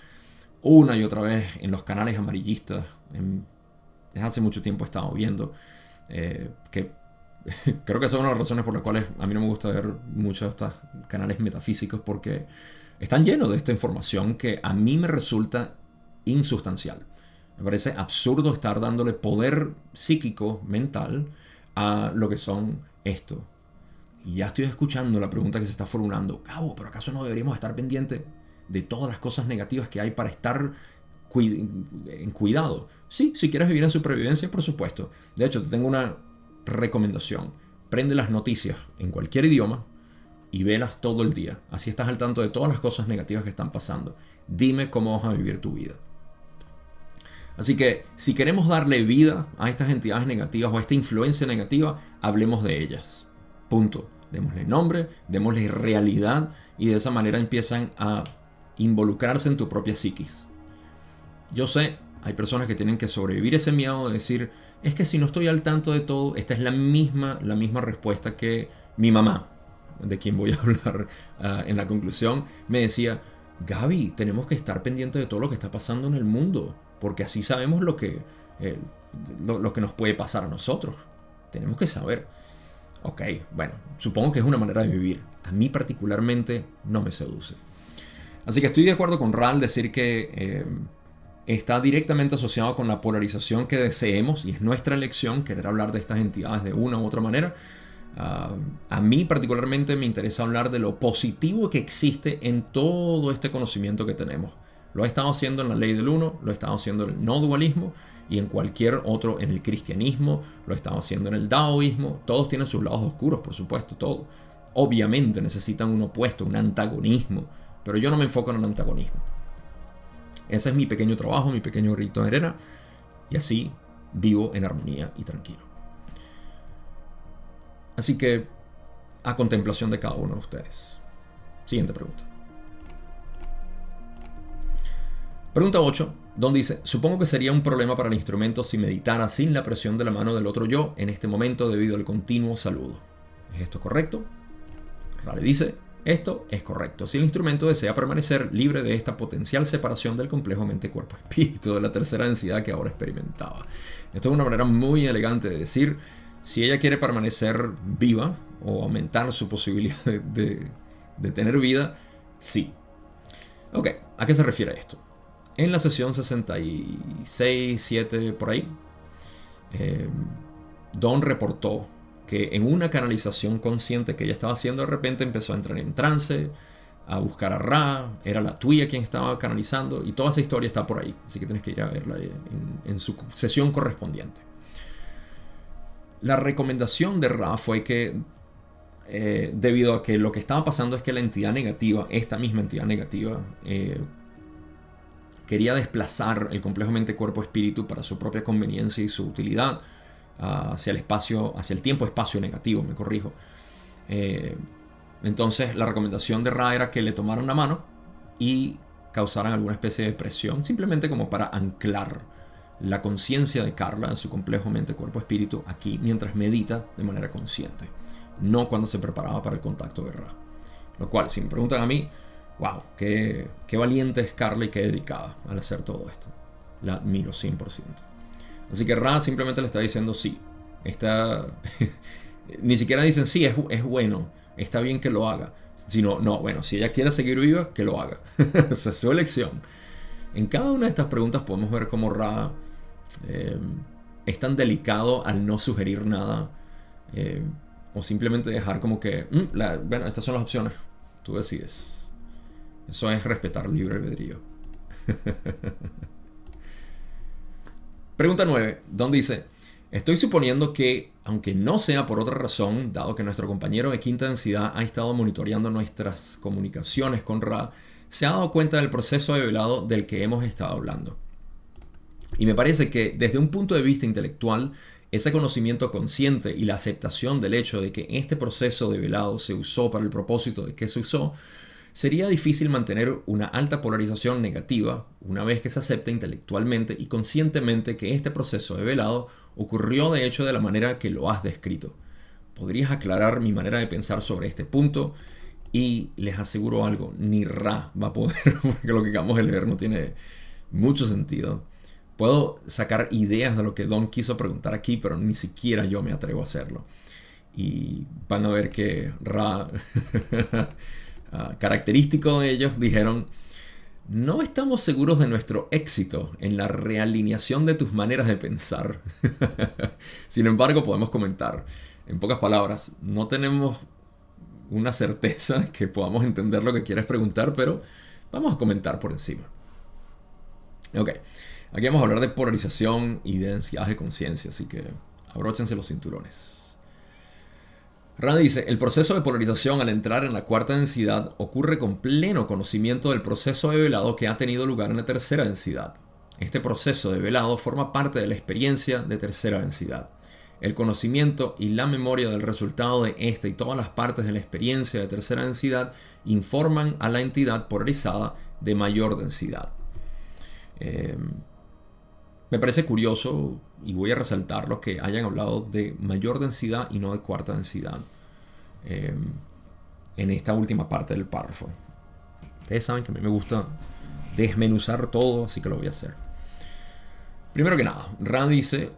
una y otra vez en los canales amarillistas. Desde hace mucho tiempo he estado viendo que creo que esa es una de las razones por las cuales a mí no me gusta ver muchos de estos canales metafísicos, porque están llenos de esta información que a mí me resulta insustancial. Me parece absurdo estar dándole poder psíquico, mental, a lo que son esto. Y ya estoy escuchando la pregunta que se está formulando. Cabo, ¿pero acaso no deberíamos estar pendientes de todas las cosas negativas que hay para estar en cuidado? Sí, si quieres vivir en supervivencia, por supuesto. De hecho, te tengo una recomendación. Prende las noticias en cualquier idioma y velas todo el día. Así estás al tanto de todas las cosas negativas que están pasando. Dime cómo vas a vivir tu vida. Así que si queremos darle vida a estas entidades negativas o a esta influencia negativa, hablemos de ellas. Punto. Démosle nombre, démosle realidad y de esa manera empiezan a involucrarse en tu propia psiquis. Yo sé, hay personas que tienen que sobrevivir ese miedo de decir, es que si no estoy al tanto de todo, esta es la misma respuesta que mi mamá, de quien voy a hablar en la conclusión, me decía, Gaby, tenemos que estar pendientes de todo lo que está pasando en el mundo, porque así sabemos lo que nos puede pasar a nosotros. Tenemos que saber. Ok, bueno, supongo que es una manera de vivir. A mí particularmente no me seduce. Así que estoy de acuerdo con Ra al decir que está directamente asociado con la polarización que deseemos, y es nuestra elección querer hablar de estas entidades de una u otra manera. A mí particularmente me interesa hablar de lo positivo que existe en todo este conocimiento que tenemos. Lo he estado haciendo en la ley del uno, lo he estado haciendo en el no dualismo y en cualquier otro, en el cristianismo, lo he estado haciendo en el daoísmo. Todos tienen sus lados oscuros, por supuesto, todo. Obviamente necesitan un opuesto, un antagonismo, pero yo no me enfoco en el antagonismo. Ese es mi pequeño trabajo, mi pequeño granito de arena, y así vivo en armonía y tranquilo. Así que, a contemplación de cada uno de ustedes. Siguiente pregunta. Pregunta 8, donde dice, supongo que sería un problema para el instrumento si meditara sin la presión de la mano del otro yo en este momento debido al continuo saludo. ¿Es esto correcto? Rale dice, esto es correcto. Si el instrumento desea permanecer libre de esta potencial separación del complejo mente-cuerpo-espíritu de la tercera densidad que ahora experimentaba. Esto es una manera muy elegante de decir, si ella quiere permanecer viva o aumentar su posibilidad de tener vida, sí. Ok, ¿a qué se refiere esto? En la sesión 66, 7, por ahí, Dawn reportó que en una canalización consciente que ella estaba haciendo, de repente empezó a entrar en trance, a buscar a Ra, era la tuya quien estaba canalizando, y toda esa historia está por ahí, así que tienes que ir a verla en su sesión correspondiente. La recomendación de Ra fue que debido a que lo que estaba pasando es que la entidad negativa, esta misma entidad negativa, quería desplazar el complejo mente-cuerpo-espíritu para su propia conveniencia y su utilidad hacia el espacio, hacia el tiempo-espacio negativo, me corrijo. Entonces la recomendación de Ra era que le tomaran la mano y causaran alguna especie de presión, simplemente como para anclar la conciencia de Carla en su complejo mente-cuerpo-espíritu aquí mientras medita de manera consciente, no cuando se preparaba para el contacto de Ra. Lo cual, si me preguntan a mí, wow, qué valiente es Carla y qué dedicada al hacer todo esto. La admiro 100%. Así que Ra simplemente le está diciendo sí. Ni siquiera dicen sí, es bueno, está bien que lo haga. Sino, no, bueno, si ella quiere seguir viva, que lo haga. Esa es su elección. En cada una de estas preguntas podemos ver cómo Ra es tan delicado al no sugerir nada. O simplemente dejar como que, bueno, estas son las opciones, tú decides. Eso es respetar libre albedrío. Pregunta 9, Don dice: estoy suponiendo que, aunque no sea por otra razón, dado que nuestro compañero de quinta densidad ha estado monitoreando nuestras comunicaciones con Ra, se ha dado cuenta del proceso de velado del que hemos estado hablando. Y me parece que desde un punto de vista intelectual, ese conocimiento consciente y la aceptación del hecho de que este proceso de velado se usó para el propósito de que se usó, sería difícil mantener una alta polarización negativa una vez que se acepta intelectualmente y conscientemente que este proceso de velado ocurrió de hecho de la manera que lo has descrito. ¿Podrías aclarar mi manera de pensar sobre este punto? Y les aseguro algo, ni Ra va a poder, porque lo que acabamos de leer no tiene mucho sentido. Puedo sacar ideas de lo que Don quiso preguntar aquí, pero ni siquiera yo me atrevo a hacerlo. Y van a ver que Ra... característico de ellos, dijeron: no estamos seguros de nuestro éxito en la realineación de tus maneras de pensar. Sin embargo, podemos comentar. En pocas palabras, no tenemos una certeza que podamos entender lo que quieres preguntar, pero vamos a comentar por encima. Ok, aquí vamos a hablar de polarización y de densidad de conciencia, así que abróchense los cinturones. Ra dice: el proceso de polarización al entrar en la cuarta densidad ocurre con pleno conocimiento del proceso de velado que ha tenido lugar en la tercera densidad. Este proceso de velado forma parte de la experiencia de tercera densidad. El conocimiento y la memoria del resultado de esta y todas las partes de la experiencia de tercera densidad informan a la entidad polarizada de mayor densidad. Me parece curioso, y voy a resaltarlo, que hayan hablado de mayor densidad y no de cuarta densidad en esta última parte del párrafo. Ustedes saben que a mí me gusta desmenuzar todo, así que lo voy a hacer. Primero que nada, Ra dice,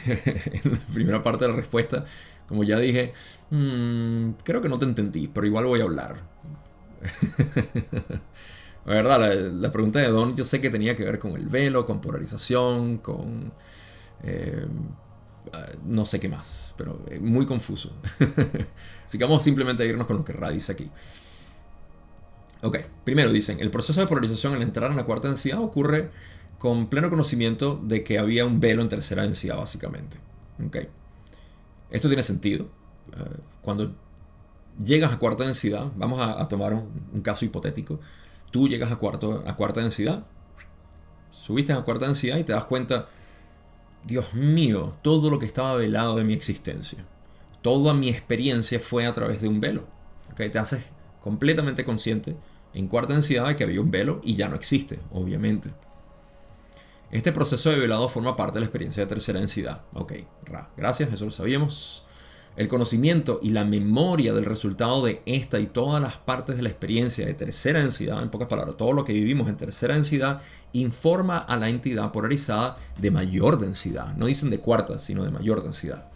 en la primera parte de la respuesta, como ya dije, creo que no te entendí, pero igual voy a hablar. La verdad, la pregunta de Don yo sé que tenía que ver con el velo, con polarización, con no sé qué más, pero muy confuso. Así que vamos simplemente a irnos con lo que Ra dice aquí. Ok, primero dicen: el proceso de polarización al entrar en la cuarta densidad ocurre con pleno conocimiento de que había un velo en tercera densidad, básicamente. Ok, esto tiene sentido. Cuando llegas a cuarta densidad, vamos a tomar un caso hipotético. Tú llegas a cuarta densidad, subiste a cuarta densidad y te das cuenta: Dios mío, todo lo que estaba velado de mi existencia, toda mi experiencia fue a través de un velo. ¿Okay? Te haces completamente consciente en cuarta densidad de que había un velo y ya no existe, obviamente. Este proceso de velado forma parte de la experiencia de tercera densidad. Ok, Ra, gracias, eso lo sabíamos. El conocimiento y la memoria del resultado de esta y todas las partes de la experiencia de tercera densidad, en pocas palabras, todo lo que vivimos en tercera densidad, informa a la entidad polarizada de mayor densidad. No dicen de cuarta, sino de mayor densidad.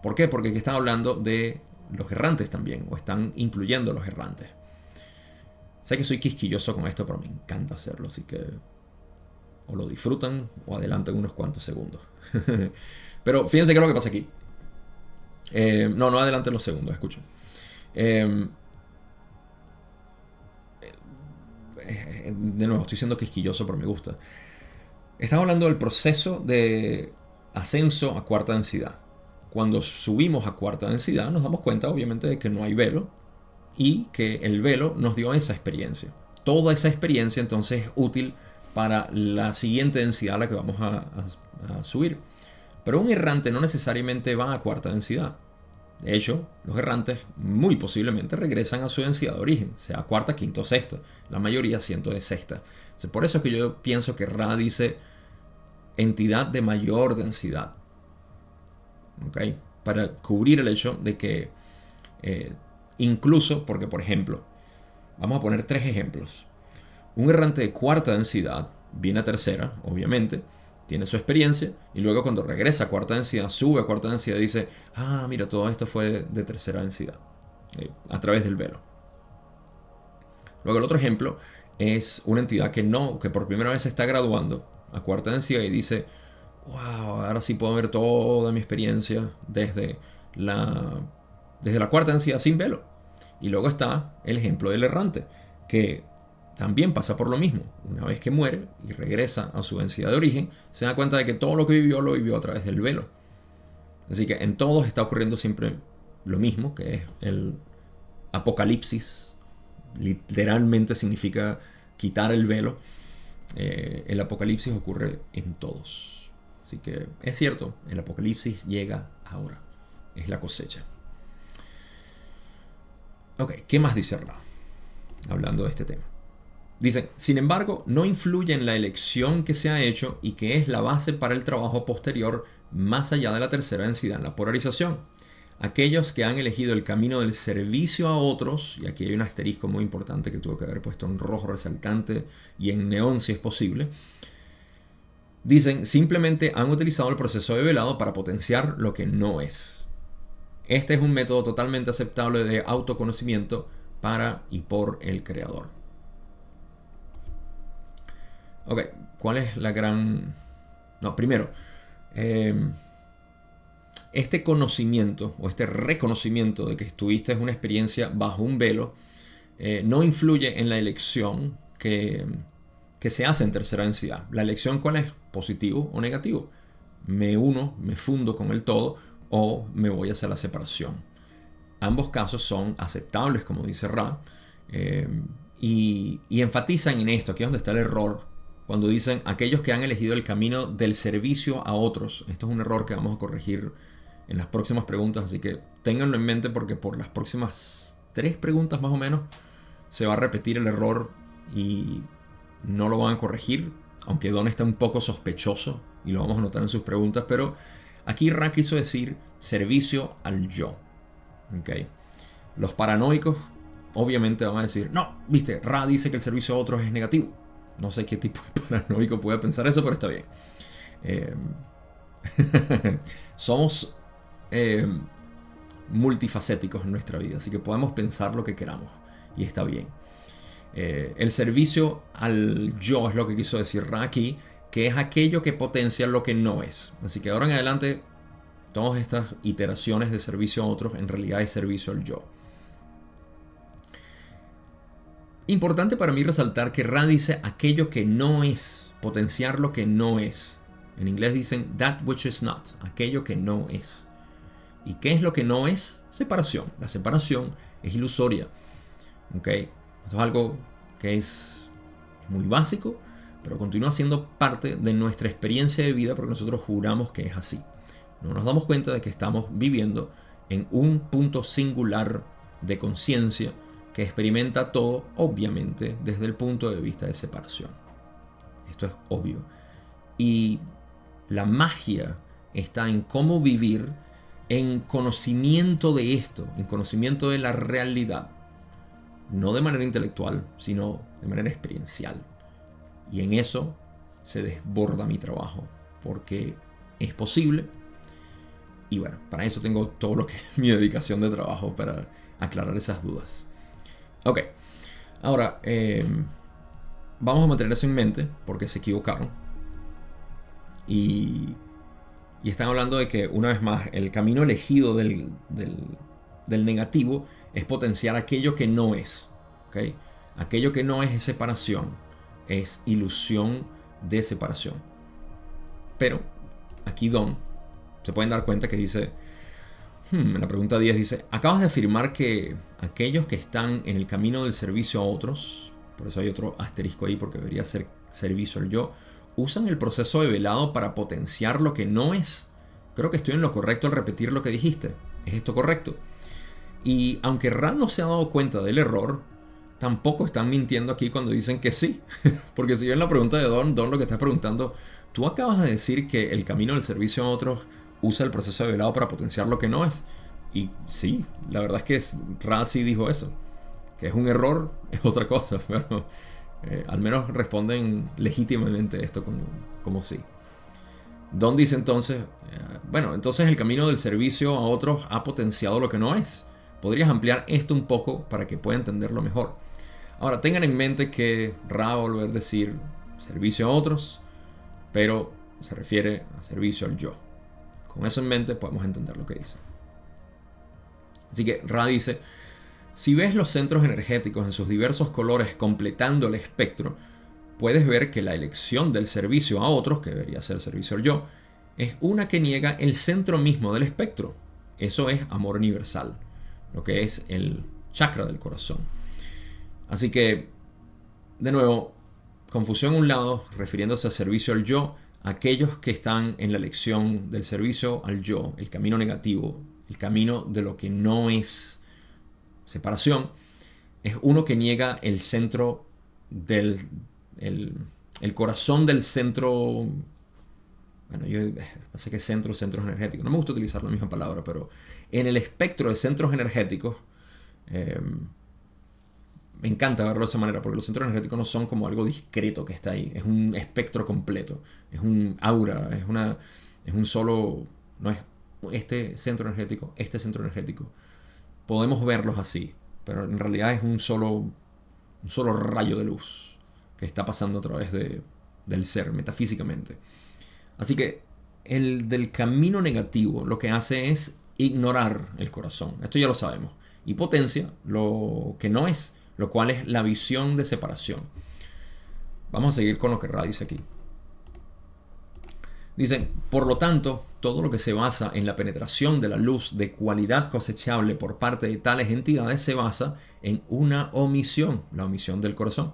¿Por qué? Porque aquí están hablando de los errantes también, o están incluyendo a los errantes. Sé que soy quisquilloso con esto, pero me encanta hacerlo, así que o lo disfrutan o adelantan unos cuantos segundos. Pero fíjense qué es lo que pasa aquí. No adelanten los segundos, escuchen. De nuevo, estoy siendo quisquilloso, pero me gusta. Estamos hablando del proceso de ascenso a cuarta densidad. Cuando subimos a cuarta densidad nos damos cuenta obviamente de que no hay velo y que el velo nos dio esa experiencia. Toda esa experiencia entonces es útil para la siguiente densidad a la que vamos a subir. Pero un errante no necesariamente va a cuarta densidad. De hecho, los errantes muy posiblemente regresan a su densidad de origen, sea cuarta, quinta o sexta. La mayoría siendo de sexta. Por eso es que yo pienso que Ra dice entidad de mayor densidad. ¿Okay? Para cubrir el hecho de que incluso, porque por ejemplo, vamos a poner 3 ejemplos. Un errante de cuarta densidad viene a tercera, obviamente, tiene su experiencia y luego cuando regresa a cuarta densidad, sube a cuarta densidad y dice, mira, todo esto fue de tercera densidad, a través del velo. Luego el otro ejemplo es una entidad que por primera vez se está graduando a cuarta densidad y dice, wow, ahora sí puedo ver toda mi experiencia desde la cuarta densidad sin velo. Y luego está el ejemplo del errante, que también pasa por lo mismo. Una vez que muere y regresa a su densidad de origen, se da cuenta de que todo lo que vivió lo vivió a través del velo. Así que en todos está ocurriendo siempre lo mismo, que es el apocalipsis. Literalmente significa quitar el velo. El apocalipsis ocurre en todos. Así que es cierto, el apocalipsis llega ahora. Es la cosecha. Ok, ¿qué más dice Ra? Hablando de este tema. Dicen, sin embargo, no influye en la elección que se ha hecho y que es la base para el trabajo posterior más allá de la tercera densidad en la polarización. Aquellos que han elegido el camino del servicio a otros, y aquí hay un asterisco muy importante que tuve que haber puesto en rojo resaltante y en neón si es posible, dicen, simplemente han utilizado el proceso de velado para potenciar lo que no es. Este es un método totalmente aceptable de autoconocimiento para y por el creador. Ok, ¿cuál es la gran...? No, primero, este conocimiento o este reconocimiento de que estuviste en una experiencia bajo un velo no influye en la elección que se hace en tercera densidad. ¿La elección cuál es? ¿Positivo o negativo? ¿Me uno, me fundo con el todo o me voy hacia la separación? Ambos casos son aceptables, como dice Ra, y enfatizan en esto. Aquí es donde está el error. Cuando dicen aquellos que han elegido el camino del servicio a otros. Esto es un error que vamos a corregir en las próximas preguntas. Así que ténganlo en mente porque por las próximas 3 preguntas más o menos se va a repetir el error y no lo van a corregir. Aunque Don está un poco sospechoso y lo vamos a notar en sus preguntas. Pero aquí Ra quiso decir servicio al yo. ¿Okay? Los paranoicos obviamente van a decir, no, viste, Ra dice que el servicio a otros es negativo. No sé qué tipo de paranoico puede pensar eso, pero está bien. Somos multifacéticos en nuestra vida, así que podemos pensar lo que queramos y está bien. El servicio al yo es lo que quiso decir Ra aquí, que es aquello que potencia lo que no es. Así que ahora en adelante, todas estas iteraciones de servicio a otros en realidad es servicio al yo. Importante para mí resaltar que Ra dice aquello que no es, potenciar lo que no es. En inglés dicen that which is not, aquello que no es. ¿Y qué es lo que no es? Separación. La separación es ilusoria. ¿Okay? Esto es algo que es muy básico, pero continúa siendo parte de nuestra experiencia de vida porque nosotros juramos que es así. No nos damos cuenta de que estamos viviendo en un punto singular de conciencia que experimenta todo, obviamente, desde el punto de vista de separación. Esto es obvio. Y la magia está en cómo vivir en conocimiento de esto, en conocimiento de la realidad. No de manera intelectual, sino de manera experiencial. Y en eso se desborda mi trabajo, porque es posible. Y bueno, para eso tengo todo lo que es mi dedicación de trabajo para aclarar esas dudas. Ok, ahora vamos a mantener eso en mente porque se equivocaron y están hablando de que una vez más el camino elegido del negativo es potenciar aquello que no es. ¿Okay? Aquello que no es separación, es ilusión de separación. Pero aquí Don se pueden dar cuenta que dice La pregunta 10 dice, acabas de afirmar que aquellos que están en el camino del servicio a otros, por eso hay otro asterisco ahí porque debería ser servicio al yo, usan el proceso de velado para potenciar lo que no es. Creo que estoy en lo correcto al repetir lo que dijiste. ¿Es esto correcto? Y aunque Ra no se ha dado cuenta del error, tampoco están mintiendo aquí cuando dicen que sí. Porque si ven la pregunta de Don lo que está preguntando, tú acabas de decir que el camino del servicio a otros usa el proceso de velado para potenciar lo que no es. Y sí, la verdad es que Ra sí dijo eso. Que es un error, es otra cosa, pero al menos responden legítimamente esto como sí. Don dice entonces, bueno, entonces el camino del servicio a otros ha potenciado lo que no es. ¿Podrías ampliar esto un poco para que pueda entenderlo mejor? Ahora, tengan en mente que Ra va a volver a decir servicio a otros, pero se refiere a servicio al yo. Con eso en mente podemos entender lo que dice. Así que Ra dice, si ves los centros energéticos en sus diversos colores completando el espectro, puedes ver que la elección del servicio a otros, que debería ser servicio al yo, es una que niega el centro mismo del espectro. Eso es amor universal, lo que es el chakra del corazón. Así que, de nuevo, confusión a un lado, refiriéndose a servicio al yo, aquellos que están en la elección del servicio al yo, el camino negativo, el camino de lo que no es separación, es uno que niega el centro del el corazón del centro. Bueno, yo sé que centros energéticos, no me gusta utilizar la misma palabra, pero en el espectro de centros energéticos, me encanta verlo de esa manera, porque los centros energéticos no son como algo discreto que está ahí, es un espectro completo, es un aura, es un solo, no es este centro energético. Podemos verlos así, pero en realidad es un solo rayo de luz que está pasando a través del ser, metafísicamente. Así que el del camino negativo lo que hace es ignorar el corazón. Esto ya lo sabemos. Y potencia lo que no es, lo cual es la visión de separación. Vamos a seguir con lo que Ra dice aquí. Dicen, por lo tanto, todo lo que se basa en la penetración de la luz de cualidad cosechable por parte de tales entidades se basa en una omisión, la omisión del corazón.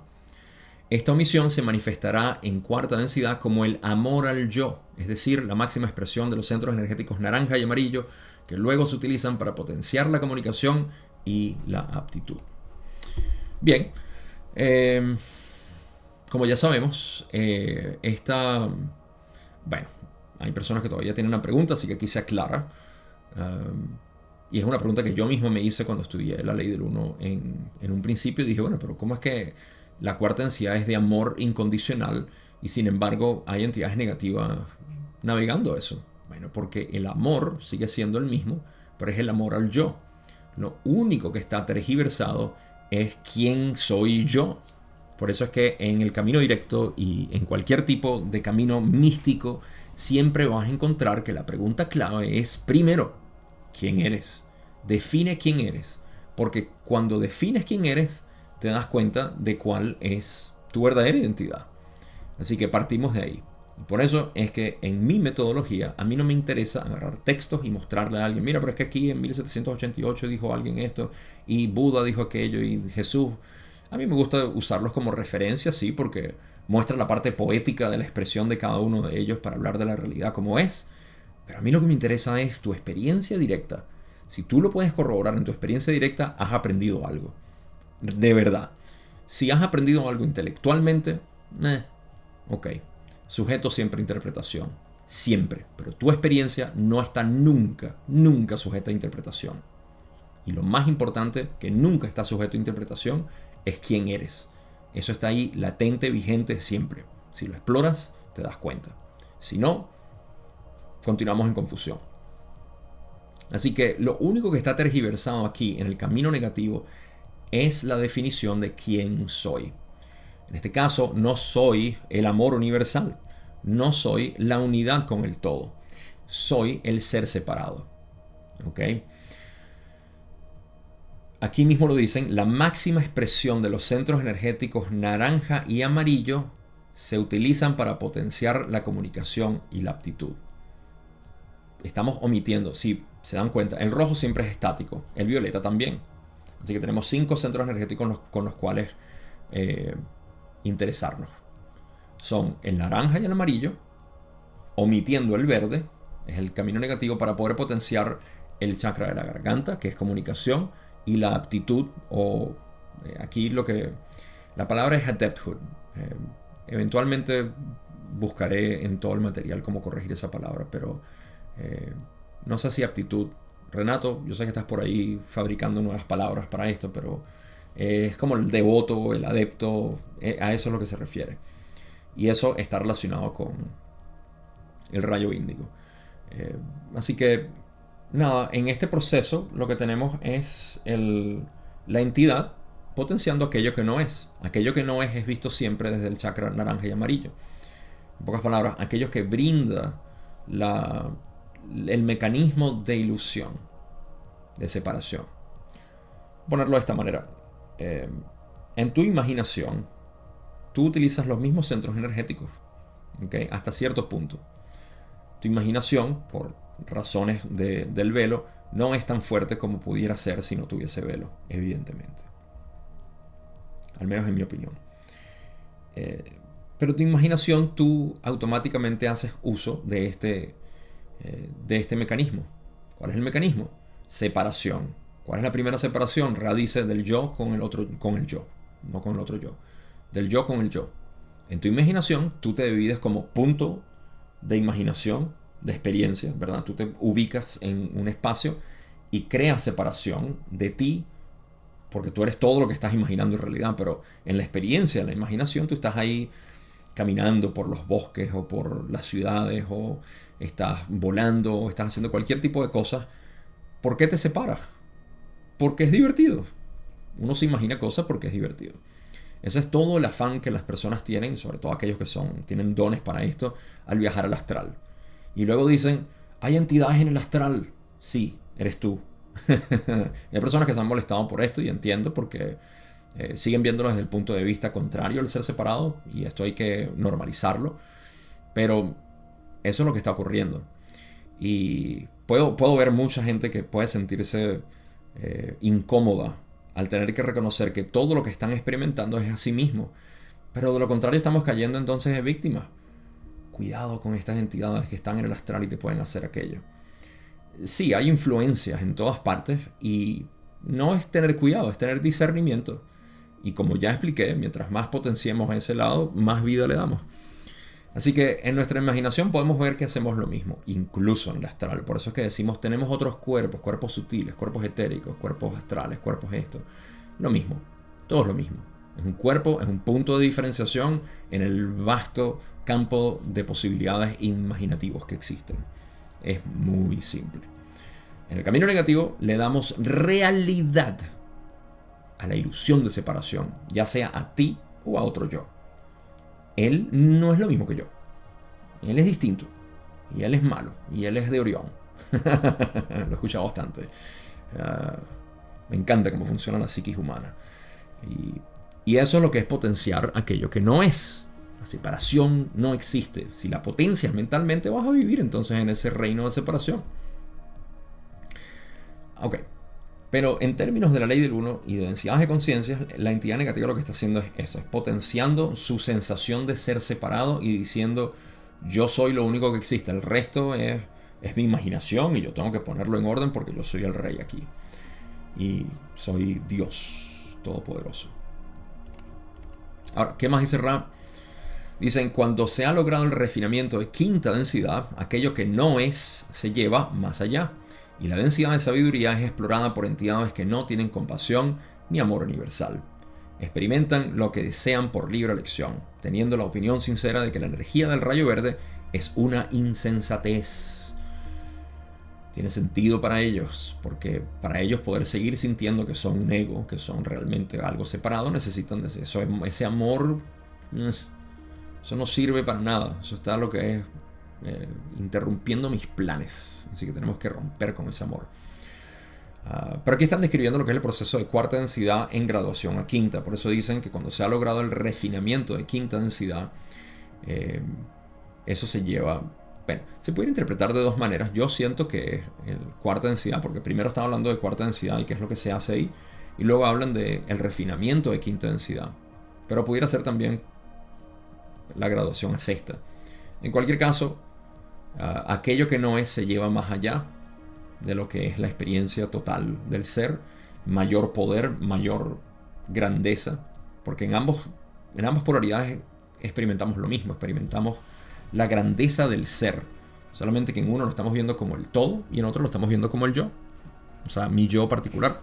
Esta omisión se manifestará en cuarta densidad como el amor al yo, es decir, la máxima expresión de los centros energéticos naranja y amarillo que luego se utilizan para potenciar la comunicación y la aptitud. Bien, como ya sabemos, bueno, hay personas que todavía tienen una pregunta, así que aquí se aclara. Y es una pregunta que yo mismo me hice cuando estudié la ley del uno en un principio. Y dije, bueno, pero ¿cómo es que la cuarta densidad es de amor incondicional y sin embargo hay entidades negativas navegando eso? Bueno, porque el amor sigue siendo el mismo, pero es el amor al yo. Lo único que está tergiversado es quién soy yo. Por eso es que en el camino directo y en cualquier tipo de camino místico siempre vas a encontrar que la pregunta clave es, primero, ¿quién eres? Define quién eres. Porque cuando defines quién eres, te das cuenta de cuál es tu verdadera identidad. Así que partimos de ahí. Y por eso es que en mi metodología a mí no me interesa agarrar textos y mostrarle a alguien, mira, pero es que aquí en 1788 dijo alguien esto, y Buda dijo aquello, y Jesús. A mí me gusta usarlos como referencia, sí, porque muestra la parte poética de la expresión de cada uno de ellos para hablar de la realidad como es. Pero a mí lo que me interesa es tu experiencia directa. Si tú lo puedes corroborar en tu experiencia directa, has aprendido algo. De verdad. Si has aprendido algo intelectualmente, ok. Sujeto siempre a interpretación. Siempre. Pero tu experiencia no está nunca sujeta a interpretación. Y lo más importante, que nunca está sujeto a interpretación, es quién eres. Eso está ahí latente, vigente siempre. Si lo exploras, te das cuenta. Si no, continuamos en confusión. Así que lo único que está tergiversado aquí en el camino negativo es la definición de quién soy. En este caso, no soy el amor universal. No soy la unidad con el todo. Soy el ser separado. ¿Ok? Aquí mismo lo dicen, la máxima expresión de los centros energéticos naranja y amarillo se utilizan para potenciar la comunicación y la aptitud. estamos omitiendo, si se dan cuenta, el rojo siempre es estático, el violeta también. Así que tenemos 5 centros energéticos con los cuales interesarnos. Son el naranja y el amarillo, omitiendo el verde, es el camino negativo para poder potenciar el chakra de la garganta, que es comunicación, y la aptitud, o aquí la palabra es adepthood. Eventualmente buscaré en todo el material cómo corregir esa palabra, pero no sé si aptitud. Renato, yo sé que estás por ahí fabricando nuevas palabras para esto, pero es como el devoto, el adepto, a eso es lo que se refiere. Y eso está relacionado con el rayo índigo. Así que, nada, en este proceso lo que tenemos es la entidad potenciando aquello que no es. Aquello que no es visto siempre desde el chakra naranja y amarillo. En pocas palabras, aquello que brinda el mecanismo de ilusión, de separación. Ponerlo de esta manera. En tu imaginación, tú utilizas los mismos centros energéticos, ¿okay? Hasta cierto punto. Tu imaginación, por razones del velo, no es tan fuerte como pudiera ser si no tuviese velo, evidentemente. Al menos en mi opinión. Pero tu imaginación, tú automáticamente haces uso de este mecanismo. ¿Cuál es el mecanismo? Separación. ¿Cuál es la primera separación? Radice del yo con el otro, con el yo, no con el otro yo. Del yo con el yo. En tu imaginación, tú te divides como punto de imaginación, de experiencia, ¿verdad? Tú te ubicas en un espacio y creas separación de ti, porque tú eres todo lo que estás imaginando en realidad, pero en la experiencia, en la imaginación, tú estás ahí caminando por los bosques o por las ciudades, o estás volando, o estás haciendo cualquier tipo de cosas. ¿Por qué te separas? Porque es divertido. Uno se imagina cosas porque es divertido. Ese es todo el afán que las personas tienen, sobre todo aquellos que tienen dones para esto, al viajar al astral. Y luego dicen, hay entidades en el astral. Sí, eres tú. Hay personas que se han molestado por esto, y entiendo, porque siguen viéndolo desde el punto de vista contrario al ser separado, y esto hay que normalizarlo. Pero eso es lo que está ocurriendo. Y puedo ver mucha gente que puede sentirse incómoda al tener que reconocer que todo lo que están experimentando es a sí mismo. Pero de lo contrario estamos cayendo entonces en víctimas. Cuidado con estas entidades que están en el astral y te pueden hacer aquello. Sí, hay influencias en todas partes, y no es tener cuidado, es tener discernimiento. Y como ya expliqué, mientras más potenciemos a ese lado, más vida le damos. Así que en nuestra imaginación podemos ver que hacemos lo mismo, incluso en el astral. Por eso es que decimos, tenemos otros cuerpos, cuerpos sutiles, cuerpos etéricos, cuerpos astrales, cuerpos esto. Lo mismo, todo es lo mismo. Es un cuerpo, es un punto de diferenciación en el vasto campo de posibilidades imaginativos que existen. Es muy simple. En el camino negativo le damos realidad a la ilusión de separación, ya sea a ti o a otro yo. Él no es lo mismo que yo. Él es distinto. Y él es malo. Y él es de Orión. Lo he escuchado bastante. Me encanta cómo funciona la psiquis humana. Y eso es lo que es potenciar aquello que no es. La separación no existe. Si la potencias mentalmente, vas a vivir entonces en ese reino de separación. Ok. Pero en términos de la ley del uno y de densidades de conciencias, la entidad negativa lo que está haciendo es eso, es potenciando su sensación de ser separado y diciendo, yo soy lo único que existe, el resto es mi imaginación y yo tengo que ponerlo en orden porque yo soy el rey aquí. Y soy Dios Todopoderoso. Ahora, ¿qué más dice Ra? Dicen, cuando se ha logrado el refinamiento de quinta densidad, aquello que no es se lleva más allá. Y la densidad de sabiduría es explorada por entidades que no tienen compasión ni amor universal. Experimentan lo que desean por libre elección, teniendo la opinión sincera de que la energía del rayo verde es una insensatez. Tiene sentido para ellos, porque para ellos poder seguir sintiendo que son un ego, que son realmente algo separado, necesitan de eso, ese amor. Eso no sirve para nada. Eso está lo que es interrumpiendo mis planes. Así que tenemos que romper con ese amor. Pero aquí están describiendo lo que es el proceso de cuarta densidad en graduación a quinta. Por eso dicen que cuando se ha logrado el refinamiento de quinta densidad, eso se lleva Bueno, se puede interpretar de dos maneras. Yo siento que es el cuarta densidad, porque primero están hablando de cuarta densidad y qué es lo que se hace ahí, y luego hablan de el refinamiento de quinta densidad. Pero pudiera ser también la graduación a sexta. En cualquier caso, aquello que no es se lleva más allá de lo que es la experiencia total del ser, mayor poder, mayor grandeza, porque en ambas polaridades experimentamos lo mismo, experimentamos la grandeza del ser, solamente que en uno lo estamos viendo como el todo y en otro lo estamos viendo como el yo, o sea, mi yo particular.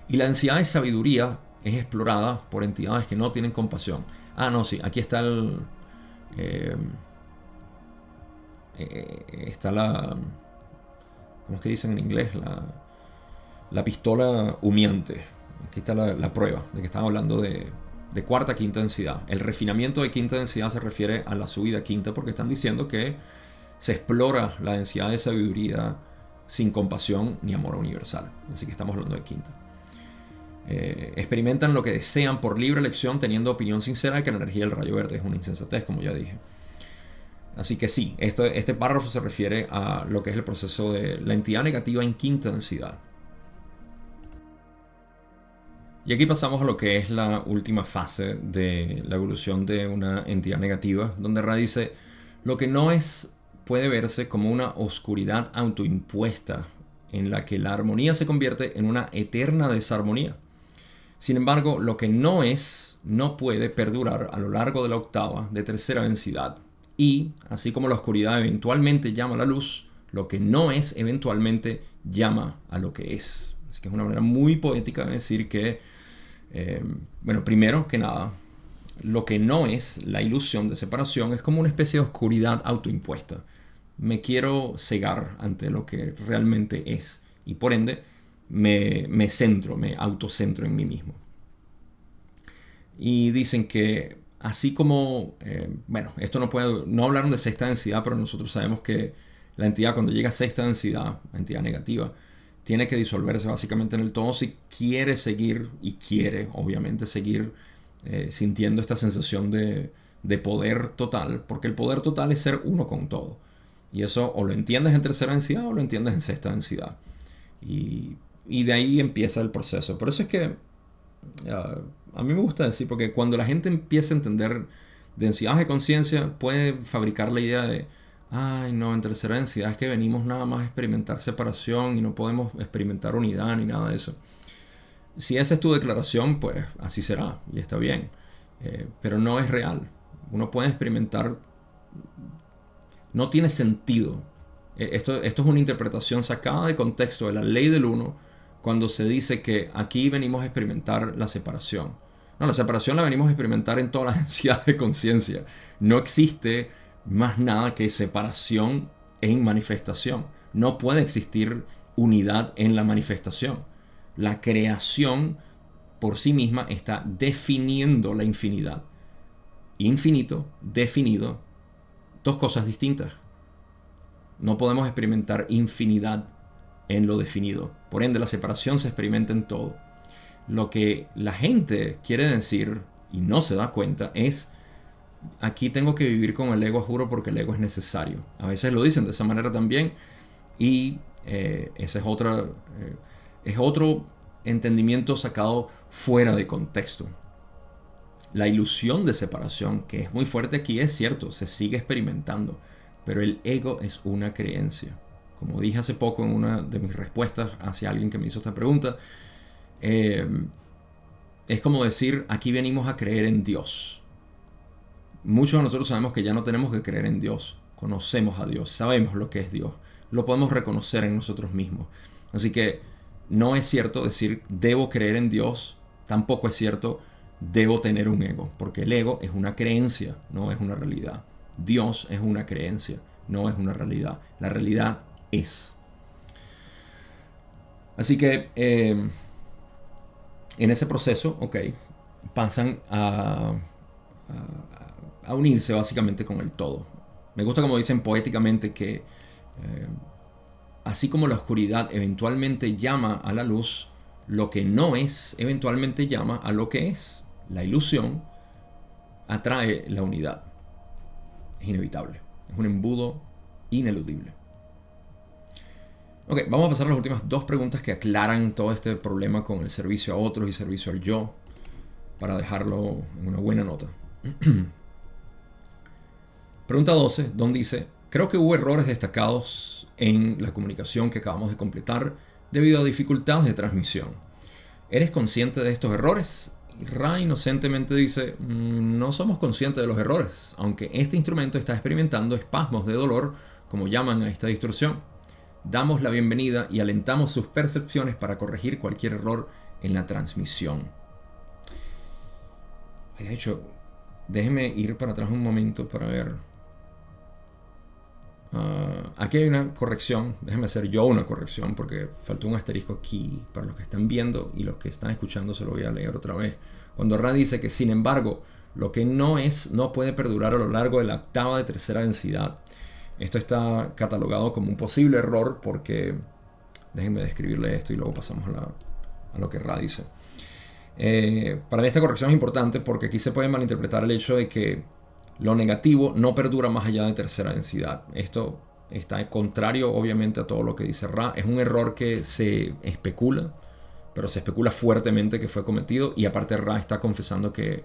Y la densidad de sabiduría es explorada por entidades que no tienen compasión. Ah, no, sí, aquí está está la, ¿cómo es que dicen en inglés? La pistola humeante. Aquí está la prueba de que están hablando de cuarta, quinta densidad. El refinamiento de quinta densidad se refiere a la subida quinta porque están diciendo que se explora la densidad de sabiduría sin compasión ni amor universal. Así que estamos hablando de quinta. Experimentan lo que desean por libre elección teniendo opinión sincera de que la energía del rayo verde es una insensatez, como ya dije. Así que sí, este párrafo se refiere a lo que es el proceso de la entidad negativa en quinta densidad. Y aquí pasamos a lo que es la última fase de la evolución de una entidad negativa, donde Ra dice, lo que no es puede verse como una oscuridad autoimpuesta en la que la armonía se convierte en una eterna desarmonía. Sin embargo, lo que no es no puede perdurar a lo largo de la octava de tercera densidad. Y, así como la oscuridad eventualmente llama a la luz, lo que no es eventualmente llama a lo que es. Así que es una manera muy poética de decir que, bueno, primero que nada, lo que no es la ilusión de separación es como una especie de oscuridad autoimpuesta. Me quiero cegar ante lo que realmente es y por ende me autocentro en mí mismo. Y dicen que así como, bueno, esto no hablaron de sexta densidad, pero nosotros sabemos que la entidad cuando llega a sexta densidad, la entidad negativa, tiene que disolverse básicamente en el todo si quiere seguir, y quiere obviamente seguir sintiendo esta sensación de poder total, porque el poder total es ser uno con todo. Y eso o lo entiendes en tercera densidad o lo entiendes en sexta densidad. Y de ahí empieza el proceso. Por eso es que a mí me gusta decir, porque cuando la gente empieza a entender densidades de conciencia, puede fabricar la idea de, ay no, en tercera densidad es que venimos nada más a experimentar separación y no podemos experimentar unidad ni nada de eso. Si esa es tu declaración, pues así será y está bien. Pero no es real. Uno puede experimentar. No tiene sentido. Esto es una interpretación sacada de contexto de la ley del uno cuando se dice que aquí venimos a experimentar la separación. No, la separación la venimos a experimentar en todas las densidades de conciencia. No existe más nada que separación en manifestación. No puede existir unidad en la manifestación. La creación por sí misma está definiendo la infinidad. Infinito, definido, dos cosas distintas. No podemos experimentar infinidad en lo definido. Por ende, la separación se experimenta en todo. Lo que la gente quiere decir y no se da cuenta es, aquí tengo que vivir con el ego, juro, porque el ego es necesario. A veces lo dicen de esa manera también y ese es otro entendimiento sacado fuera de contexto. La ilusión de separación, que es muy fuerte aquí, es cierto, se sigue experimentando, pero el ego es una creencia. Como dije hace poco en una de mis respuestas hacia alguien que me hizo esta pregunta, es como decir, aquí venimos a creer en Dios. Muchos de nosotros sabemos que ya no tenemos que creer en Dios. Conocemos a Dios, sabemos lo que es Dios. Lo podemos reconocer en nosotros mismos. Así que no es cierto decir, debo creer en Dios. Tampoco es cierto, debo tener un ego. Porque el ego es una creencia, no es una realidad. Dios es una creencia, no es una realidad. La realidad es. Así que en ese proceso, pasan a unirse básicamente con el todo. Me gusta como dicen poéticamente que así como la oscuridad eventualmente llama a la luz, lo que no es eventualmente llama a lo que es. La ilusión atrae la unidad. Es inevitable. Es un embudo ineludible. Ok, vamos a pasar a las últimas dos preguntas que aclaran todo este problema con el servicio a otros y servicio al yo, para dejarlo en una buena nota. Pregunta 12, Don dice: creo que hubo errores destacados en la comunicación que acabamos de completar debido a dificultades de transmisión. ¿Eres consciente de estos errores? Y Ra inocentemente dice: no somos conscientes de los errores, aunque este instrumento está experimentando espasmos de dolor, como llaman a esta distorsión. Damos la bienvenida y alentamos sus percepciones para corregir cualquier error en la transmisión. De hecho, déjeme ir para atrás un momento para ver. Aquí hay una corrección. Déjeme hacer yo una corrección porque faltó un asterisco aquí para los que están viendo, y los que están escuchando se lo voy a leer otra vez. Cuando Ra dice que, sin embargo, lo que no es no puede perdurar a lo largo de la octava de tercera densidad. Esto está catalogado como un posible error porque, déjenme describirle esto y luego pasamos a lo que Ra dice. Para mí esta corrección es importante porque aquí se puede malinterpretar el hecho de que lo negativo no perdura más allá de tercera densidad. Esto está contrario obviamente a todo lo que dice Ra. Es un error que se especula, pero se especula fuertemente que fue cometido, y aparte Ra está confesando que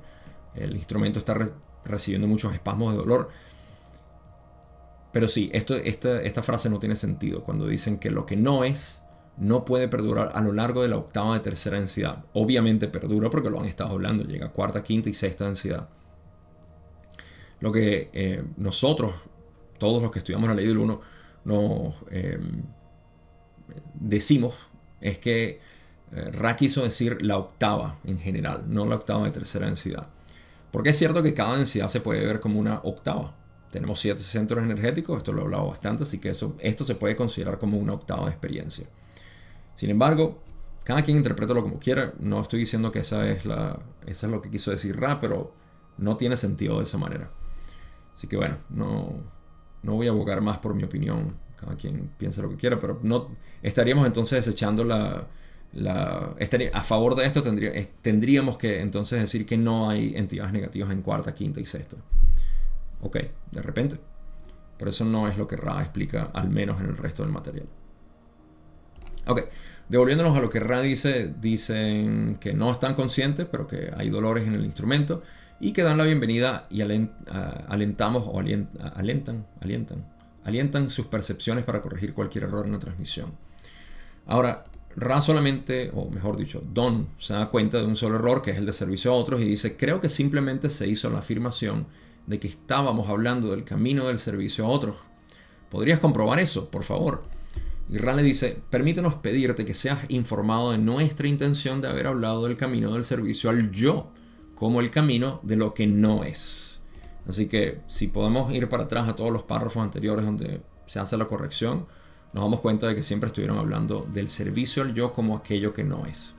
el instrumento está recibiendo muchos espasmos de dolor. Pero sí, esta frase no tiene sentido cuando dicen que lo que no es no puede perdurar a lo largo de la octava de tercera densidad. Obviamente perdura porque lo han estado hablando, llega a cuarta, quinta y sexta densidad. Lo que nosotros, todos los que estudiamos la ley del 1, nos decimos es que Ra quiso decir la octava en general, no la octava de tercera densidad. Porque es cierto que cada densidad se puede ver como una octava. Tenemos 7 centros energéticos, esto lo he hablado bastante, así que esto se puede considerar como una octava de experiencia. Sin embargo, cada quien interprétalo como quiera. No estoy diciendo que eso es lo que quiso decir Ra, pero no tiene sentido de esa manera. Así que bueno, no voy a abogar más por mi opinión. Cada quien piensa lo que quiera, pero no estaríamos entonces desechando a favor de esto tendríamos que entonces decir que no hay entidades negativas en cuarta, quinta y sexta. Ok, de repente. Pero eso no es lo que Ra explica, al menos en el resto del material. Ok, devolviéndonos a lo que Ra dice, dicen que no están conscientes, pero que hay dolores en el instrumento, y que dan la bienvenida y alientan sus percepciones para corregir cualquier error en la transmisión. Ahora, Ra solamente, o mejor dicho, Don se da cuenta de un solo error, que es el de servicio a otros, y dice: creo que simplemente se hizo la afirmación de que estábamos hablando del camino del servicio a otros. ¿Podrías comprobar eso, por favor? Y Ra le dice: permítenos pedirte que seas informado de nuestra intención de haber hablado del camino del servicio al yo, como el camino de lo que no es. Así que si podemos ir para atrás a todos los párrafos anteriores donde se hace la corrección, nos damos cuenta de que siempre estuvieron hablando del servicio al yo como aquello que no es.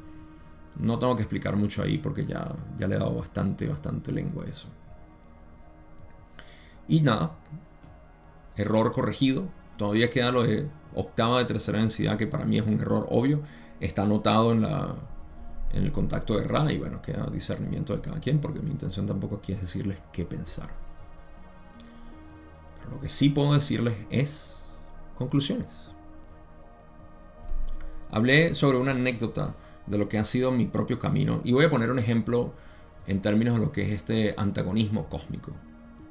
No tengo que explicar mucho ahí porque ya le he dado bastante lengua a eso. Y nada, error corregido. Todavía queda lo de octava de tercera densidad, que para mí es un error obvio. Está anotado en el contacto de Ra, y bueno, queda discernimiento de cada quien, porque mi intención tampoco aquí es decirles qué pensar. Pero lo que sí puedo decirles es conclusiones. Hablé sobre una anécdota de lo que ha sido mi propio camino, y voy a poner un ejemplo en términos de lo que es este antagonismo cósmico,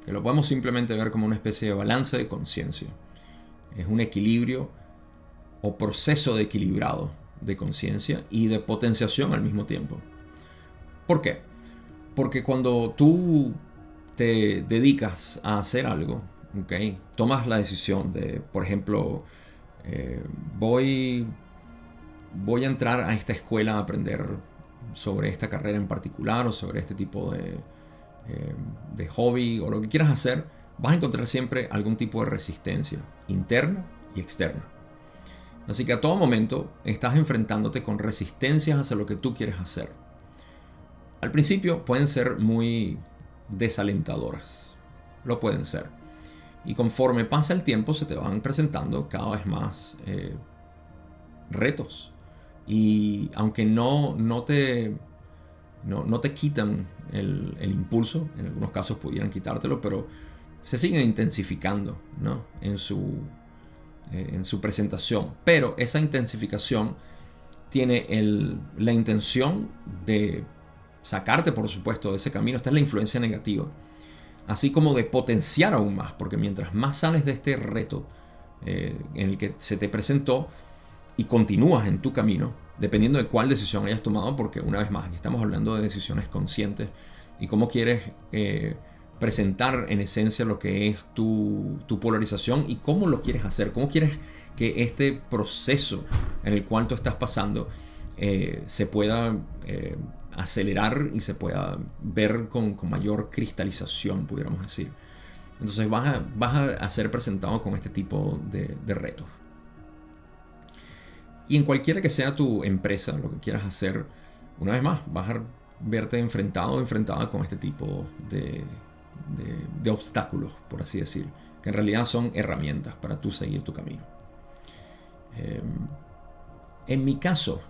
que lo podemos simplemente ver como una especie de balance de conciencia. Es un equilibrio o proceso de equilibrado de conciencia y de potenciación al mismo tiempo. ¿Por qué? Porque cuando tú te dedicas a hacer algo, ¿okay? Tomas la decisión de, por ejemplo, voy a entrar a esta escuela a aprender sobre esta carrera en particular o sobre este tipo de hobby o lo que quieras hacer, vas a encontrar siempre algún tipo de resistencia interna y externa. Así que a todo momento estás enfrentándote con resistencias hacia lo que tú quieres hacer. Al principio pueden ser muy desalentadoras, lo pueden ser. Y conforme pasa el tiempo se te van presentando cada vez más retos. Y aunque no te quitan el impulso, en algunos casos pudieran quitártelo, pero se siguen intensificando, ¿no? En su presentación. Pero esa intensificación tiene la intención de sacarte, por supuesto, de ese camino. Esta es la influencia negativa. Así como de potenciar aún más, porque mientras más sales de este reto en el que se te presentó y continúas en tu camino, dependiendo de cuál decisión hayas tomado, porque una vez más, aquí estamos hablando de decisiones conscientes y cómo quieres presentar en esencia lo que es tu polarización y cómo lo quieres hacer, cómo quieres que este proceso en el cual tú estás pasando se pueda acelerar y se pueda ver con mayor cristalización, pudiéramos decir. Entonces vas a ser presentado con este tipo de retos. Y en cualquiera que sea tu empresa, lo que quieras hacer, una vez más, vas a verte enfrentado o enfrentada con este tipo de obstáculos, por así decir, que en realidad son herramientas para tú seguir tu camino. En mi caso,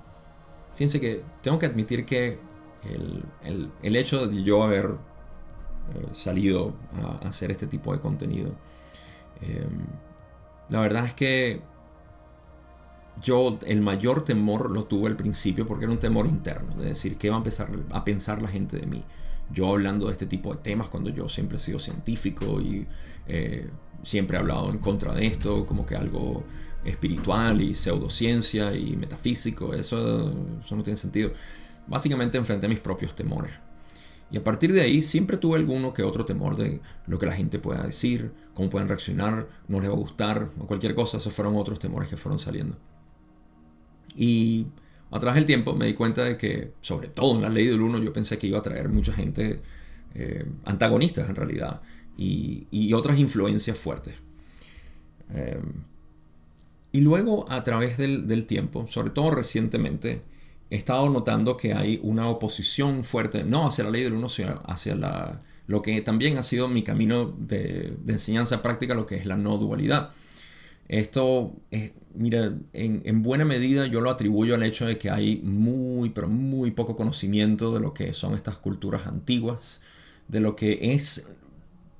fíjense que tengo que admitir que el hecho de yo haber salido a hacer este tipo de contenido, la verdad es que yo el mayor temor lo tuve al principio porque era un temor interno, de decir qué va a empezar a pensar la gente de mí. Yo hablando de este tipo de temas cuando yo siempre he sido científico y siempre he hablado en contra de esto, como que algo espiritual y pseudociencia y metafísico, eso no tiene sentido. Básicamente enfrenté mis propios temores. Y a partir de ahí siempre tuve alguno que otro temor de lo que la gente pueda decir, cómo pueden reaccionar, no les va a gustar o cualquier cosa. Esos fueron otros temores que fueron saliendo. Y a través del tiempo me di cuenta de que, sobre todo en la ley del uno, yo pensé que iba a traer mucha gente antagonistas en realidad y otras influencias fuertes. Y luego a través del tiempo, sobre todo recientemente, he estado notando que hay una oposición fuerte, no hacia la ley del uno, sino hacia lo que también ha sido mi camino de enseñanza práctica, lo que es la no dualidad. Esto, mira, en buena medida yo lo atribuyo al hecho de que hay pero muy poco conocimiento de lo que son estas culturas antiguas, de lo que es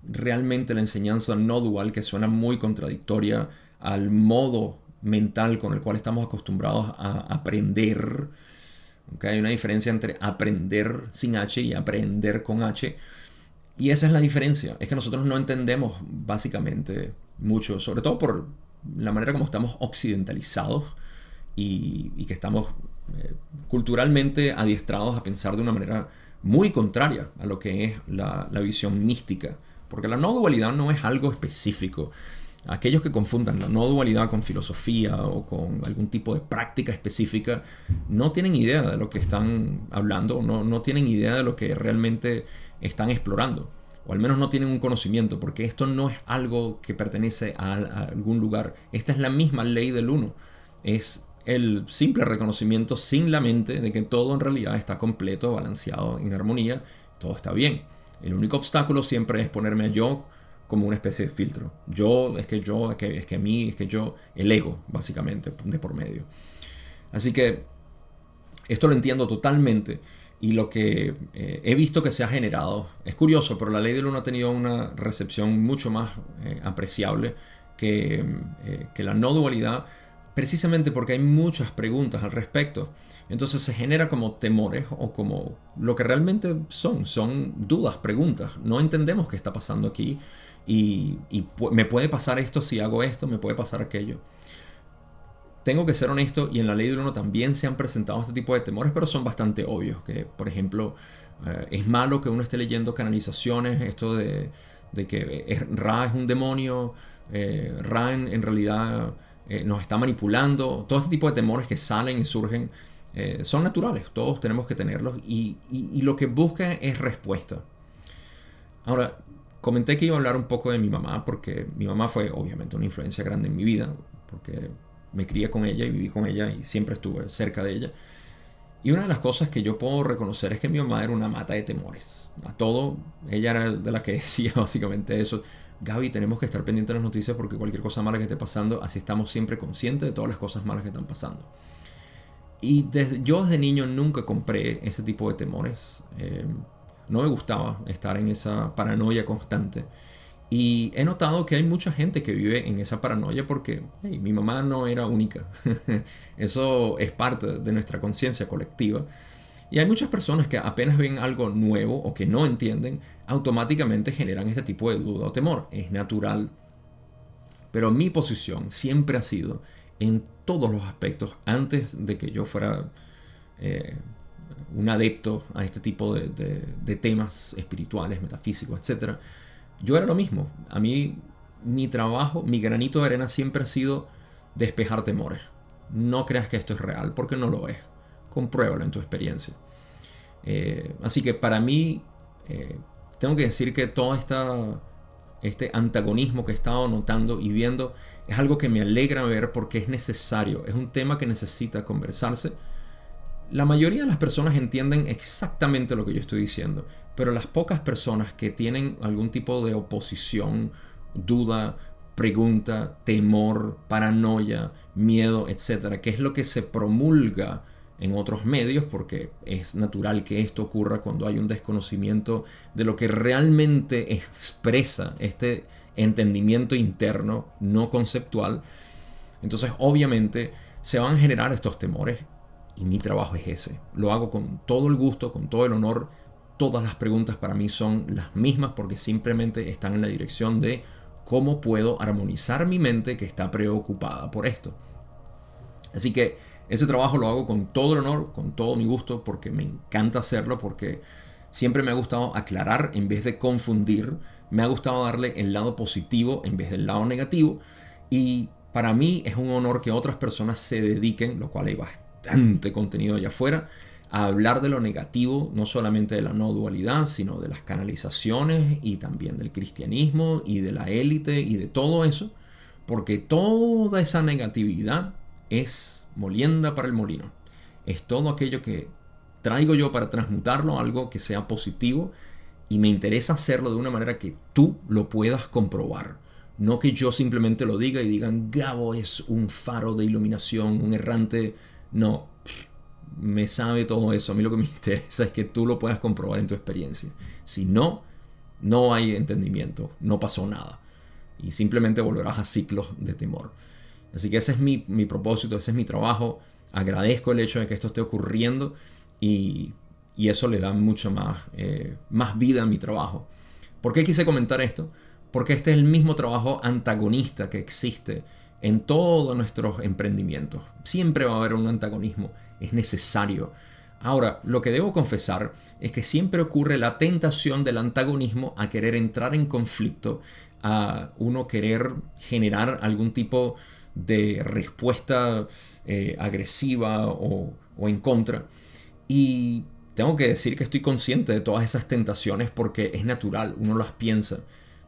realmente la enseñanza no dual, que suena muy contradictoria al modo mental con el cual estamos acostumbrados a aprender. ¿Okay? Hay una diferencia entre aprender sin H y aprender con H. Y esa es la diferencia. Es que nosotros no entendemos básicamente mucho, sobre todo por la manera como estamos occidentalizados y que estamos culturalmente adiestrados a pensar de una manera muy contraria a lo que es la visión mística. Porque la no dualidad no es algo específico. Aquellos que confundan la no dualidad con filosofía o con algún tipo de práctica específica no tienen idea de lo que están hablando, no tienen idea de lo que realmente están explorando, o al menos no tienen un conocimiento, porque esto no es algo que pertenece a algún lugar. Esta es la misma ley del uno. Es el simple reconocimiento sin la mente de que todo en realidad está completo, balanceado, en armonía, todo está bien. El único obstáculo siempre es ponerme a yo como una especie de filtro. El ego, básicamente, de por medio. Así que esto lo entiendo totalmente. Y lo que he visto que se ha generado es curioso, pero la ley del uno ha tenido una recepción mucho más apreciable que la no dualidad, precisamente porque hay muchas preguntas al respecto. Entonces se genera como temores o como lo que realmente son dudas, preguntas. No entendemos qué está pasando aquí y me puede pasar esto si hago esto, me puede pasar aquello. Tengo que ser honesto, y en la ley del uno también se han presentado este tipo de temores, pero son bastante obvios. Que, por ejemplo, es malo que uno esté leyendo canalizaciones, esto de que Ra es un demonio, Ra en realidad nos está manipulando. Todo este tipo de temores que salen y surgen son naturales, todos tenemos que tenerlos, y lo que busca es respuesta. Ahora, comenté que iba a hablar un poco de mi mamá, porque mi mamá fue obviamente una influencia grande en mi vida, porque me crié con ella y viví con ella y siempre estuve cerca de ella. Y una de las cosas que yo puedo reconocer es que mi mamá era una mata de temores. A todo, ella era de la que decía básicamente eso. Gaby, tenemos que estar pendientes de las noticias porque cualquier cosa mala que esté pasando, así estamos siempre conscientes de todas las cosas malas que están pasando. Y yo desde niño nunca compré ese tipo de temores. No me gustaba estar en esa paranoia constante. Y he notado que hay mucha gente que vive en esa paranoia porque hey, mi mamá no era única. Eso es parte de nuestra conciencia colectiva. Y hay muchas personas que apenas ven algo nuevo o que no entienden, automáticamente generan este tipo de duda o temor. Es natural. Pero mi posición siempre ha sido, en todos los aspectos, antes de que yo fuera un adepto a este tipo de temas espirituales, metafísicos, etc., yo era lo mismo. A mí, mi trabajo, mi granito de arena siempre ha sido despejar temores. No creas que esto es real, porque no lo es. Compruébalo en tu experiencia. Así que para mí, tengo que decir que todo este antagonismo que he estado notando y viendo es algo que me alegra ver porque es necesario. Es un tema que necesita conversarse. La mayoría de las personas entienden exactamente lo que yo estoy diciendo, pero las pocas personas que tienen algún tipo de oposición, duda, pregunta, temor, paranoia, miedo, etcétera, que es lo que se promulga en otros medios, porque es natural que esto ocurra cuando hay un desconocimiento de lo que realmente expresa este entendimiento interno, no conceptual. Entonces, obviamente, se van a generar estos temores. Y mi trabajo es ese. Lo hago con todo el gusto, con todo el honor. Todas las preguntas para mí son las mismas porque simplemente están en la dirección de cómo puedo armonizar mi mente que está preocupada por esto. Así que ese trabajo lo hago con todo el honor, con todo mi gusto, porque me encanta hacerlo, porque siempre me ha gustado aclarar en vez de confundir. Me ha gustado darle el lado positivo en vez del lado negativo. Y para mí es un honor que otras personas se dediquen, lo cual hay bastante contenido allá afuera, a hablar de lo negativo, no solamente de la no dualidad, sino de las canalizaciones y también del cristianismo y de la élite y de todo eso, porque toda esa negatividad es molienda para el molino. Es todo aquello que traigo yo para transmutarlo a algo que sea positivo y me interesa hacerlo de una manera que tú lo puedas comprobar. No que yo simplemente lo diga y digan, Gabo es un faro de iluminación, un errante. No, me sabe todo eso. A mí lo que me interesa es que tú lo puedas comprobar en tu experiencia. Si no, no hay entendimiento, no pasó nada. Y simplemente volverás a ciclos de temor. Así que ese es mi propósito, ese es mi trabajo. Agradezco el hecho de que esto esté ocurriendo y eso le da mucha más vida a mi trabajo. ¿Por qué quise comentar esto? Porque este es el mismo trabajo antagonista que existe en todos nuestros emprendimientos. Siempre va a haber un antagonismo, es necesario. Ahora, lo que debo confesar es que siempre ocurre la tentación del antagonismo a querer entrar en conflicto, a uno querer generar algún tipo de respuesta agresiva o en contra. Y tengo que decir que estoy consciente de todas esas tentaciones porque es natural, uno las piensa.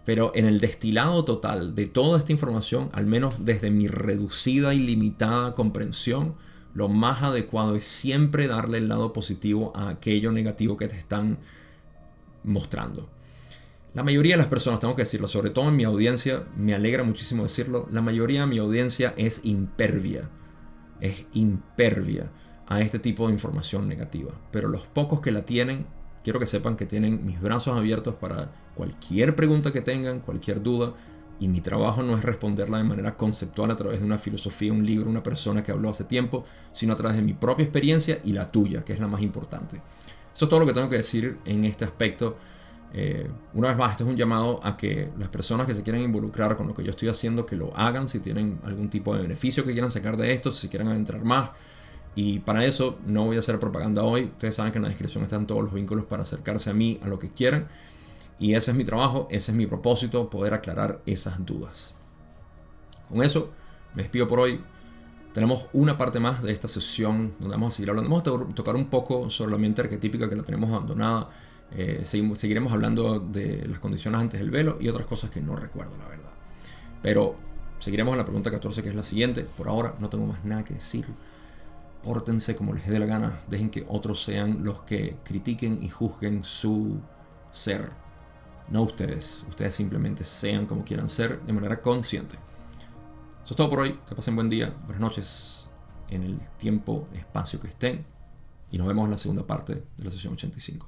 Pero en el destilado total de toda esta información, al menos desde mi reducida y limitada comprensión, lo más adecuado es siempre darle el lado positivo a aquello negativo que te están mostrando. La mayoría de las personas, tengo que decirlo, sobre todo en mi audiencia, me alegra muchísimo decirlo, la mayoría de mi audiencia es impervia a este tipo de información negativa. Pero los pocos que la tienen, quiero que sepan que tienen mis brazos abiertos para cualquier pregunta que tengan, cualquier duda, y mi trabajo no es responderla de manera conceptual a través de una filosofía, un libro, una persona que habló hace tiempo, sino a través de mi propia experiencia y la tuya, que es la más importante. Eso es todo lo que tengo que decir en este aspecto. Una vez más, esto es un llamado a que las personas que se quieran involucrar con lo que yo estoy haciendo, que lo hagan, si tienen algún tipo de beneficio que quieran sacar de esto, si quieren adentrar más. Y para eso no voy a hacer propaganda hoy. Ustedes saben que en la descripción están todos los vínculos para acercarse a mí, a lo que quieran. Y ese es mi trabajo, ese es mi propósito, poder aclarar esas dudas. Con eso, me despido por hoy. Tenemos una parte más de esta sesión donde vamos a seguir hablando. Vamos a tocar un poco sobre la mente arquetípica que la tenemos abandonada. Seguiremos hablando de las condiciones antes del velo y otras cosas que no recuerdo, la verdad. Pero seguiremos en la pregunta 14, que es la siguiente. Por ahora no tengo más nada que decir. Pórtense como les dé la gana. Dejen que otros sean los que critiquen y juzguen su ser. No ustedes. Ustedes simplemente sean como quieran ser de manera consciente. Eso es todo por hoy. Que pasen buen día, buenas noches en el tiempo, espacio que estén. Y nos vemos en la segunda parte de la sesión 85.